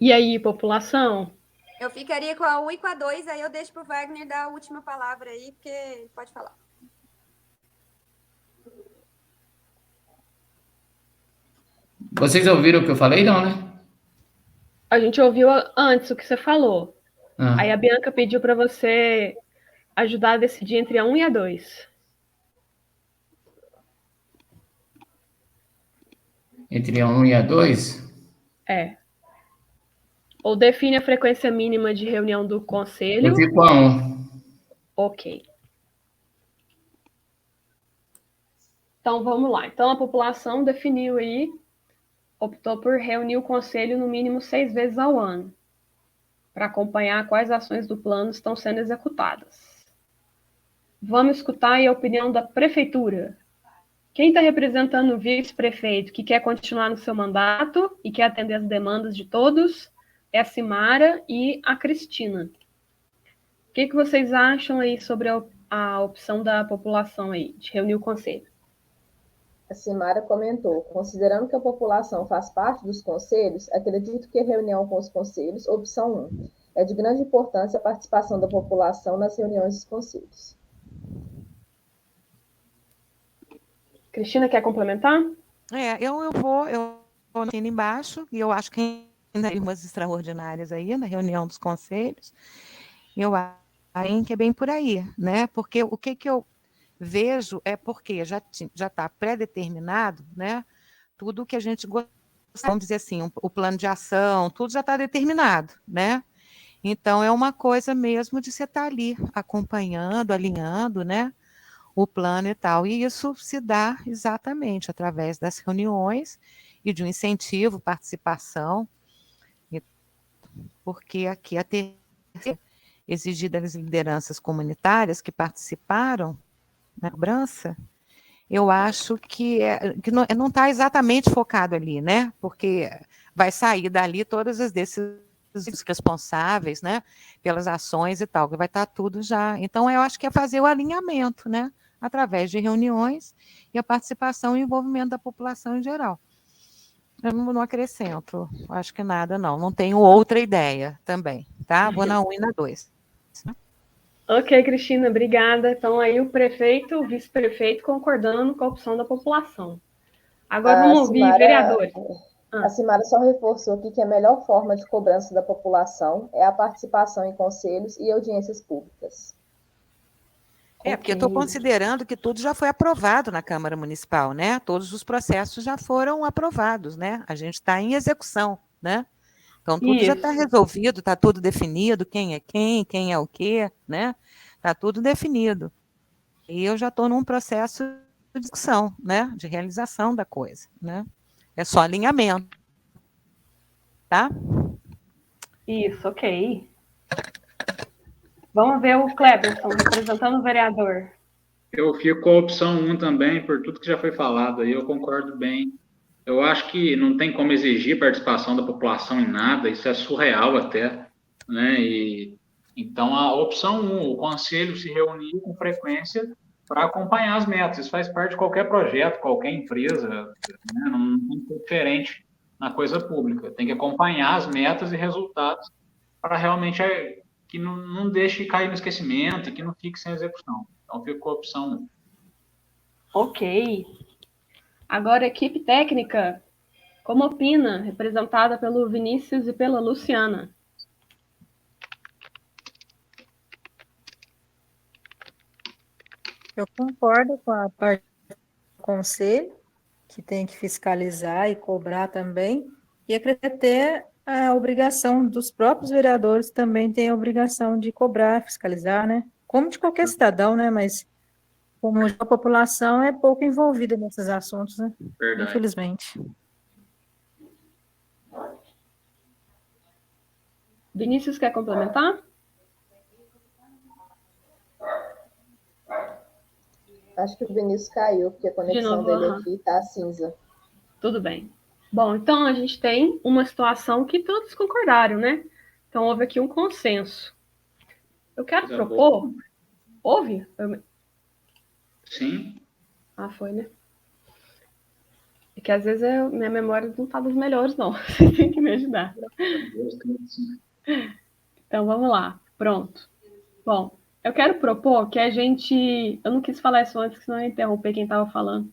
E aí, população? Eu ficaria com a 1 e com a 2, aí eu deixo para o Wagner dar a última palavra aí, porque ele pode falar. Vocês ouviram o que eu falei, não, né? A gente ouviu antes o que você falou. Aí a Bianca pediu para você ajudar a decidir entre a 1 e a 2. Entre a 1 e a 2? Ou define a frequência mínima de reunião do conselho. Eu fico a 1. Ok. Então, vamos lá. Então, a população definiu aí, optou por reunir o conselho no mínimo 6 vezes ao ano, para acompanhar quais ações do plano estão sendo executadas. Vamos escutar aí a opinião da prefeitura. Quem está representando o vice-prefeito que quer continuar no seu mandato e quer atender as demandas de todos é a Simara e a Cristina. O que vocês acham aí sobre a opção da população aí, de reunir o conselho? A Simara comentou, considerando que a população faz parte dos conselhos, acredito que a reunião com os conselhos, opção 1, é de grande importância a participação da população nas reuniões dos conselhos. Cristina, quer complementar? Eu vou aqui embaixo, e eu acho que ainda tem umas extraordinárias aí na reunião dos conselhos. Eu acho que é bem por aí, né? Porque o que eu vejo é porque já está pré-determinado, né? Tudo que a gente gosta, vamos dizer assim, o plano de ação, tudo já está determinado, né? Então, é uma coisa mesmo de você estar ali acompanhando, alinhando, né? O plano e tal. E isso se dá exatamente através das reuniões e de um incentivo, participação, porque aqui a exigida das lideranças comunitárias que participaram na cobrança, eu acho que não está exatamente focado ali, né? Porque vai sair dali todas as decisões responsáveis, né? Pelas ações e tal, que vai estar tudo já. Então, eu acho que é fazer o alinhamento, né? Através de reuniões e a participação e envolvimento da população em geral. Eu não acrescento, acho que nada, não tenho outra ideia também, tá? Vou na 1 e na 2. Ok, Cristina, obrigada. Então, aí o prefeito, o vice-prefeito concordando com a opção da população. Agora vamos ouvir vereadores. A Simara só reforçou aqui que a melhor forma de cobrança da população é a participação em conselhos e audiências públicas. Porque eu estou considerando que tudo já foi aprovado na Câmara Municipal, né? Todos os processos já foram aprovados, né? A gente está em execução, né? Então, tudo já está resolvido, está tudo definido, quem é o quê, né? Está tudo definido. E eu já estou num processo de discussão, né? De realização da coisa, né? É só alinhamento. Tá? Isso, ok. Vamos ver o Cleberson, representando o vereador. Eu fico com a opção 1 também, por tudo que já foi falado aí, eu concordo bem. Eu acho que não tem como exigir participação da população em nada, isso é surreal até, né? E Então, a opção 1, o conselho se reunir com frequência para acompanhar as metas. Isso faz parte de qualquer projeto, qualquer empresa, né? Não tem que ser diferente na coisa pública. Tem que acompanhar as metas e resultados para realmente que não deixe cair no esquecimento e que não fique sem execução. Então, ficou a opção 1. Ok. Agora, equipe técnica, como opina, representada pelo Vinícius e pela Luciana? Eu concordo com a parte do conselho, que tem que fiscalizar e cobrar também, e acredito ter a obrigação dos próprios vereadores também tem a obrigação de cobrar, fiscalizar, né? Como de qualquer cidadão, né? Mas como a população é pouco envolvida nesses assuntos, né? Verdade. Infelizmente. Vinícius, quer complementar? Acho que o Vinícius caiu, porque a conexão dele aqui tá cinza. Tudo bem. Bom, então a gente tem uma situação que todos concordaram, né? Então houve aqui um consenso. Eu quero propor... Houve? Sim. Ah, foi, né? É que às vezes minha memória não está das melhores, não. Você tem que me ajudar. Então vamos lá. Pronto. Bom, eu quero propor que a gente... Eu não quis falar isso antes, senão eu ia interromper quem estava falando.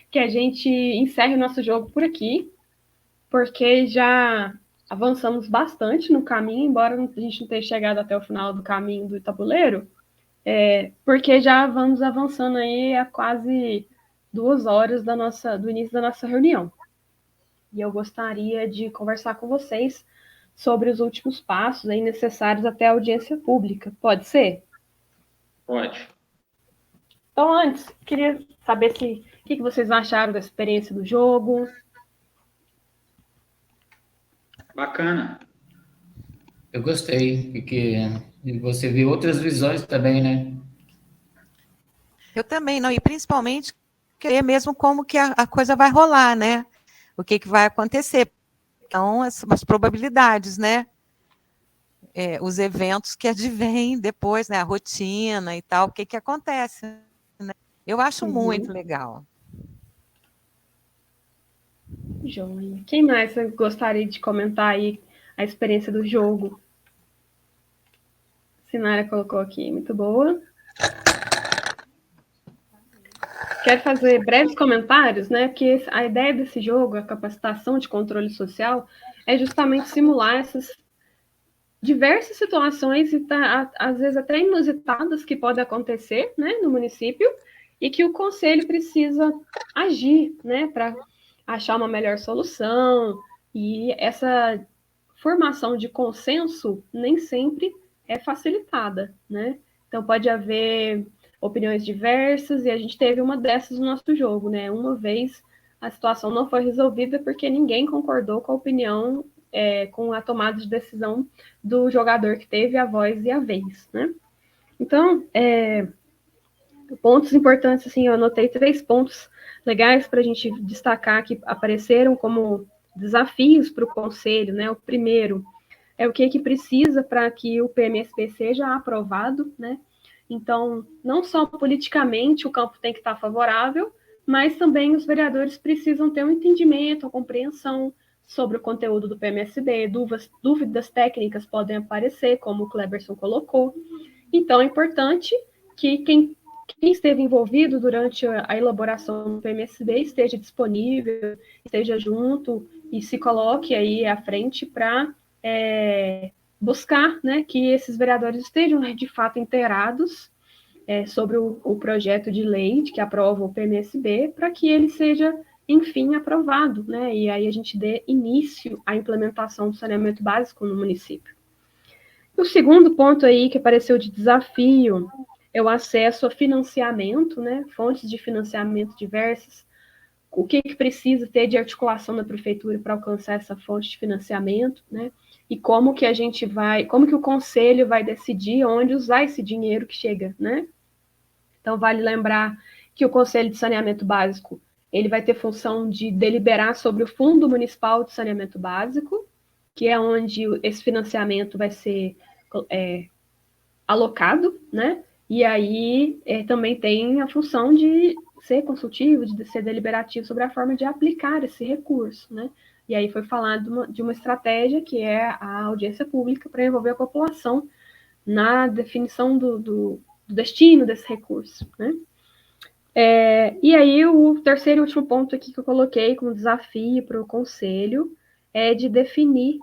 Que a gente encerre o nosso jogo por aqui, porque já avançamos bastante no caminho, embora a gente não tenha chegado até o final do caminho do tabuleiro, porque já vamos avançando aí a quase 2 horas do início da nossa reunião. E eu gostaria de conversar com vocês sobre os últimos passos aí necessários até a audiência pública. Pode ser? Pode. Então, antes, queria saber o que vocês acharam da experiência do jogo. Bacana. Eu gostei, porque você viu outras visões também, né? Eu também, não, e principalmente querer mesmo como que a coisa vai rolar, né? O que vai acontecer. Então, as probabilidades, né? Os eventos que advêm depois, né? A rotina e tal, o que acontece, né? Eu acho muito legal. Joia. Quem mais gostaria de comentar aí a experiência do jogo? A Sinara colocou aqui, muito boa. Quero fazer breves comentários, né? Porque a ideia desse jogo, a capacitação de controle social, é justamente simular essas diversas situações, às vezes até inusitadas, que podem acontecer, né, no município, e que o conselho precisa agir, né, para achar uma melhor solução. E essa formação de consenso nem sempre é facilitada, né? Então pode haver opiniões diversas, e a gente teve uma dessas no nosso jogo, né? Uma vez a situação não foi resolvida porque ninguém concordou com a opinião, com a tomada de decisão do jogador que teve a voz e a vez, né? Então, pontos importantes, assim, eu anotei 3 pontos legais para a gente destacar que apareceram como desafios para o conselho, né? O primeiro é o que precisa para que o PMSB seja aprovado, né? Então, não só politicamente o campo tem que estar favorável, mas também os vereadores precisam ter um entendimento, uma compreensão sobre o conteúdo do PMSB, dúvidas técnicas podem aparecer, como o Cleberson colocou. Então, é importante que quem esteve envolvido durante a elaboração do PMSB esteja disponível, esteja junto e se coloque aí à frente para buscar, né, que esses vereadores estejam de fato inteirados sobre o projeto de lei que aprova o PMSB, para que ele seja, enfim, aprovado, né, e aí a gente dê início à implementação do saneamento básico no município. O segundo ponto aí que apareceu de desafio é o acesso a financiamento, né, fontes de financiamento diversas, o que precisa ter de articulação da prefeitura para alcançar essa fonte de financiamento, né, e como que o conselho vai decidir onde usar esse dinheiro que chega, né? Então, vale lembrar que o Conselho de Saneamento Básico, ele vai ter função de deliberar sobre o Fundo Municipal de Saneamento Básico, que é onde esse financiamento vai ser alocado, né? E aí também tem a função de ser consultivo, de ser deliberativo sobre a forma de aplicar esse recurso, né? E aí foi falado de uma estratégia que é a audiência pública para envolver a população na definição do destino desse recurso, né? E aí o terceiro e último ponto aqui que eu coloquei como desafio para o Conselho é de definir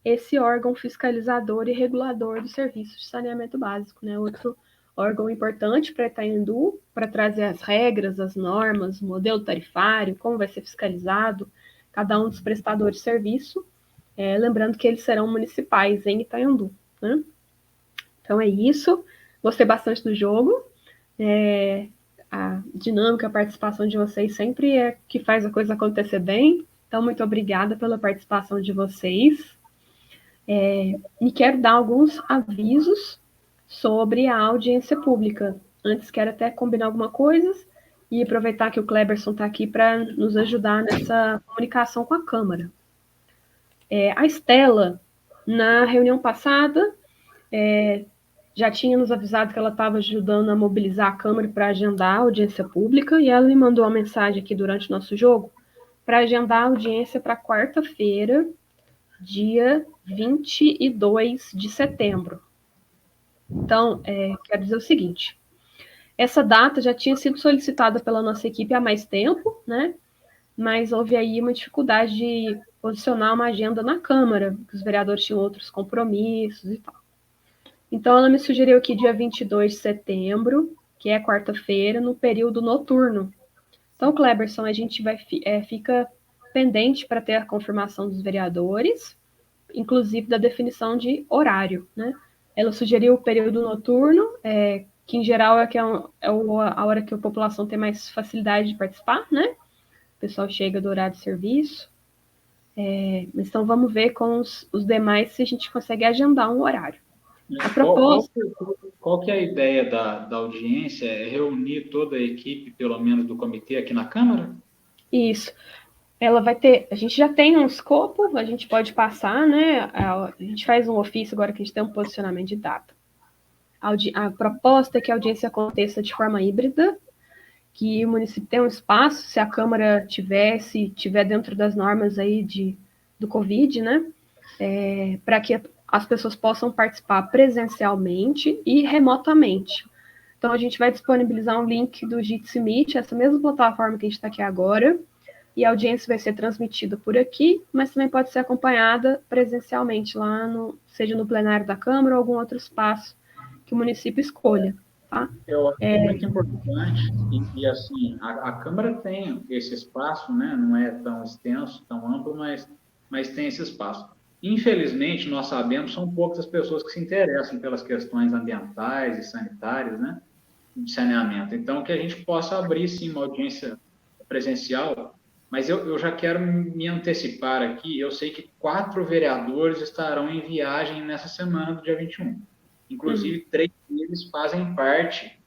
esse órgão fiscalizador e regulador do serviço de saneamento básico, né? Outro órgão importante para Itaiandu, para trazer as regras, as normas, o modelo tarifário, como vai ser fiscalizado cada um dos prestadores de serviço, lembrando que eles serão municipais em Itaiandu, né? Então é isso, gostei bastante do jogo, a dinâmica, a participação de vocês sempre é que faz a coisa acontecer bem, então muito obrigada pela participação de vocês. E quero dar alguns avisos sobre a audiência pública. Antes, quero até combinar alguma coisa e aproveitar que o Kleberson está aqui para nos ajudar nessa comunicação com a Câmara. A Estela, na reunião passada, já tinha nos avisado que ela estava ajudando a mobilizar a Câmara para agendar a audiência pública, e ela me mandou uma mensagem aqui durante o nosso jogo para agendar a audiência para quarta-feira, dia 22 de setembro. Então, quero dizer o seguinte, essa data já tinha sido solicitada pela nossa equipe há mais tempo, né? Mas houve aí uma dificuldade de posicionar uma agenda na Câmara, porque os vereadores tinham outros compromissos e tal. Então, ela me sugeriu aqui dia 22 de setembro, que é quarta-feira, no período noturno. Então, Kleberson, a gente fica pendente para ter a confirmação dos vereadores, inclusive da definição de horário, né? Ela sugeriu o período noturno, que em geral a hora que a população tem mais facilidade de participar, né? O pessoal chega do horário de serviço. Então vamos ver com os demais se a gente consegue agendar um horário. A proposta... Qual que é a ideia da audiência? É reunir toda a equipe, pelo menos do comitê, aqui na Câmara? Isso. Ela vai ter, a gente já tem um escopo, a gente pode passar, né? A gente faz um ofício agora que a gente tem um posicionamento de data. A proposta é que a audiência aconteça de forma híbrida, que o município tenha um espaço, se a Câmara tiver dentro das normas aí do Covid, né? Para que as pessoas possam participar presencialmente e remotamente. Então, a gente vai disponibilizar um link do Jitsi Meet, essa mesma plataforma que a gente está aqui agora, e a audiência vai ser transmitida por aqui, mas também pode ser acompanhada presencialmente lá, seja no plenário da Câmara ou algum outro espaço que o município escolha. Tá? Eu acho muito importante, e assim, a Câmara tem esse espaço, né? Não é tão extenso, tão amplo, mas tem esse espaço. Infelizmente, nós sabemos, são poucas as pessoas que se interessam pelas questões ambientais e sanitárias, né? De saneamento. Então, que a gente possa abrir, sim, uma audiência presencial. Mas eu já quero me antecipar aqui, eu sei que 4 vereadores estarão em viagem nessa semana do dia 21. Inclusive, 3 deles fazem parte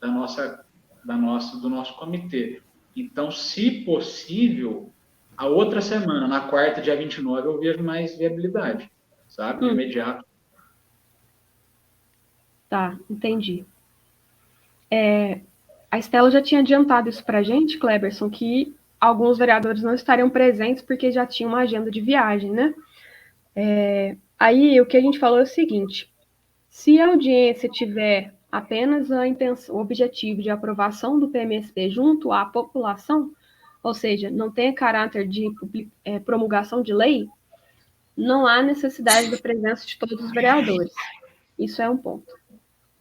do nosso comitê. Então, se possível, a outra semana, na quarta, dia 29, eu vejo mais viabilidade, sabe? De imediato. Tá, entendi. A Estela já tinha adiantado isso para a gente, Kleberson, que alguns vereadores não estariam presentes porque já tinham uma agenda de viagem, né? Aí, o que a gente falou é o seguinte, se a audiência tiver apenas o objetivo de aprovação do PMSP junto à população, ou seja, não tenha caráter de promulgação de lei, não há necessidade da presença de todos os vereadores. Isso é um ponto.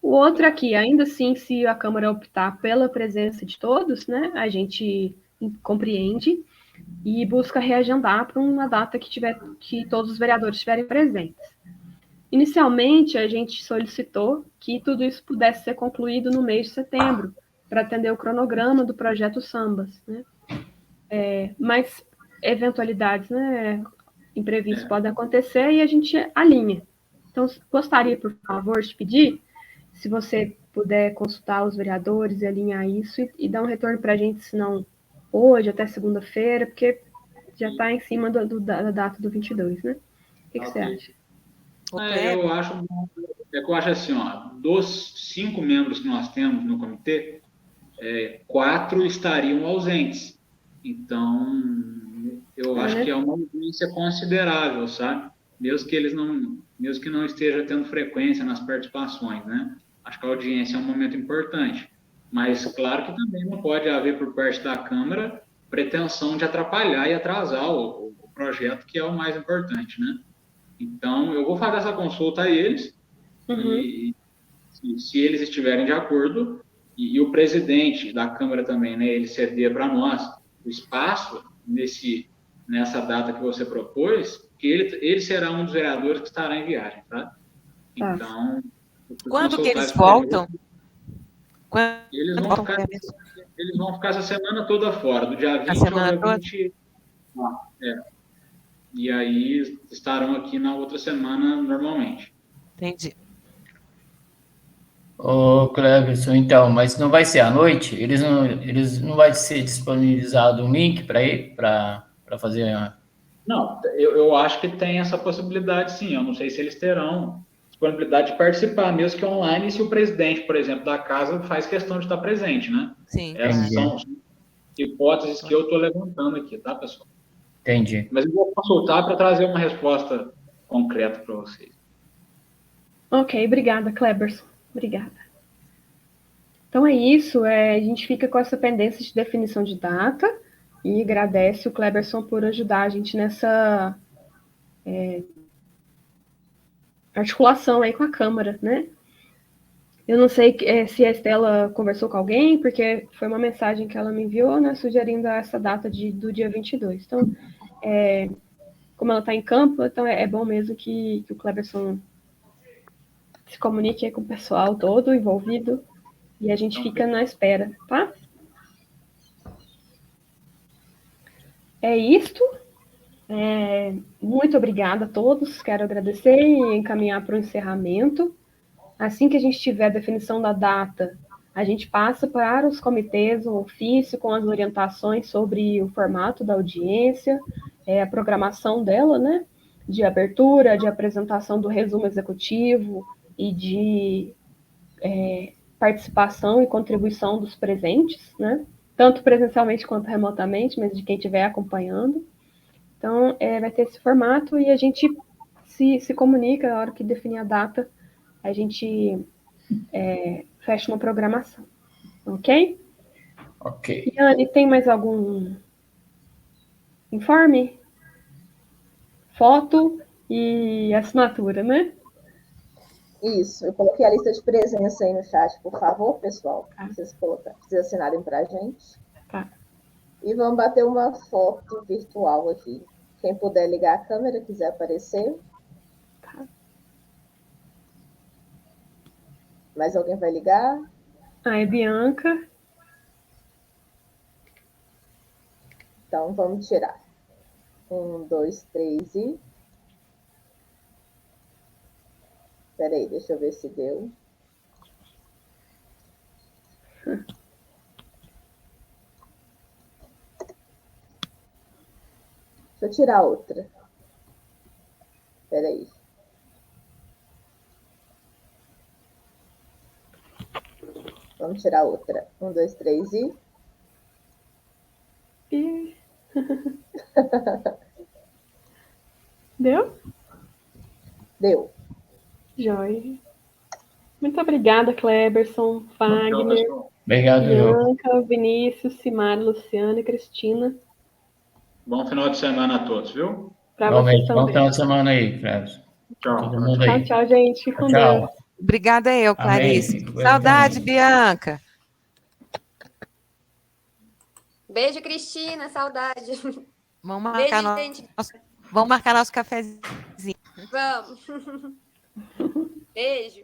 O outro aqui, ainda assim, se a Câmara optar pela presença de todos, né, a gente compreende e busca reagendar para uma data que todos os vereadores estiverem presentes. Inicialmente, a gente solicitou que tudo isso pudesse ser concluído no mês de setembro, para atender o cronograma do projeto Sambas, né? Mas eventualidades, né, imprevistos podem acontecer e a gente alinha. Então, gostaria, por favor, de pedir, se você puder consultar os vereadores e alinhar isso e dar um retorno para a gente, se não hoje, até segunda-feira, porque já está em cima da data do 22, né? O que você acha? Eu acho assim, ó, dos 5 membros que nós temos no comitê, 4 estariam ausentes. Então, eu acho que é uma audiência considerável, sabe? Mesmo que não esteja tendo frequência nas participações, né? Acho que a audiência é um momento importante. Mas, claro que também não pode haver por parte da Câmara pretensão de atrapalhar e atrasar o projeto, que é o mais importante, né? Então, eu vou fazer essa consulta a eles, e se eles estiverem de acordo, e o presidente da Câmara também, né, ele ceder para nós o espaço nessa data que você propôs, que ele será um dos vereadores que estará em viagem, tá? Então... Quando que eles voltam? Eles vão ficar essa semana toda fora, do dia 20 ao dia 20. E aí estarão aqui na outra semana normalmente. Entendi. Ô, Cleverson, então, mas não vai ser à noite? Eles não vai ser disponibilizado um link para fazer a... Não, eu acho que tem essa possibilidade, sim. Eu não sei se eles terão disponibilidade de participar, mesmo que online, e se o presidente, por exemplo, da casa faz questão de estar presente, né? Sim. Essas são hipóteses que eu estou levantando aqui, tá, pessoal? Entendi. Mas eu vou consultar para trazer uma resposta concreta para vocês. Ok, obrigada, Cleberson. Obrigada. Então é isso, a gente fica com essa pendência de definição de data e agradece o Cleberson por ajudar a gente nessa articulação aí com a Câmara, né? Eu não sei se a Estela conversou com alguém, porque foi uma mensagem que ela me enviou, né, sugerindo essa data do dia 22. Então, como ela está em campo, então é bom mesmo que o Cleberson se comunique aí com o pessoal todo envolvido e a gente fica na espera, tá? É isto. Muito obrigada a todos. Quero agradecer e encaminhar para o encerramento. Assim que a gente tiver a definição da data, a gente passa para os comitês um ofício com as orientações sobre o formato da audiência, a programação dela, né? De abertura, de apresentação do resumo executivo e de participação e contribuição dos presentes, né? Tanto presencialmente quanto remotamente, mas de quem estiver acompanhando. Então, vai ter esse formato e a gente se comunica na hora que definir a data, a gente fecha uma programação, ok? Ok. Yane, tem mais algum informe? Foto e assinatura, né? Isso, eu coloquei a lista de presença aí no chat, por favor, pessoal. Vocês assinarem para a gente. Tá. E vamos bater uma foto virtual aqui. Quem puder ligar a câmera, quiser aparecer. Tá. Mais alguém vai ligar? É Bianca. Então, vamos tirar. 1, 2, 3 e... Espera aí, deixa eu ver se deu. Deixa eu tirar outra. Espera aí. Vamos tirar outra. 1, 2, 3 e... Deu? Deu. Joia. Muito obrigada, Cleberson, Wagner, Obrigado, Bianca, Vinícius, Simara, Luciana e Cristina. Bom final de semana a todos, viu? Para vocês também. Bom final de semana aí, Cleverson. Tchau. Todo mundo aí. Tchau, gente. Com Tchau. Deus. Obrigada eu, Clarice. Amém. Saudade, Bianca. Beijo, Cristina. Saudade. Vamos marcar, Beijo, gente. Vamos marcar nosso cafezinho. Vamos. Beijo.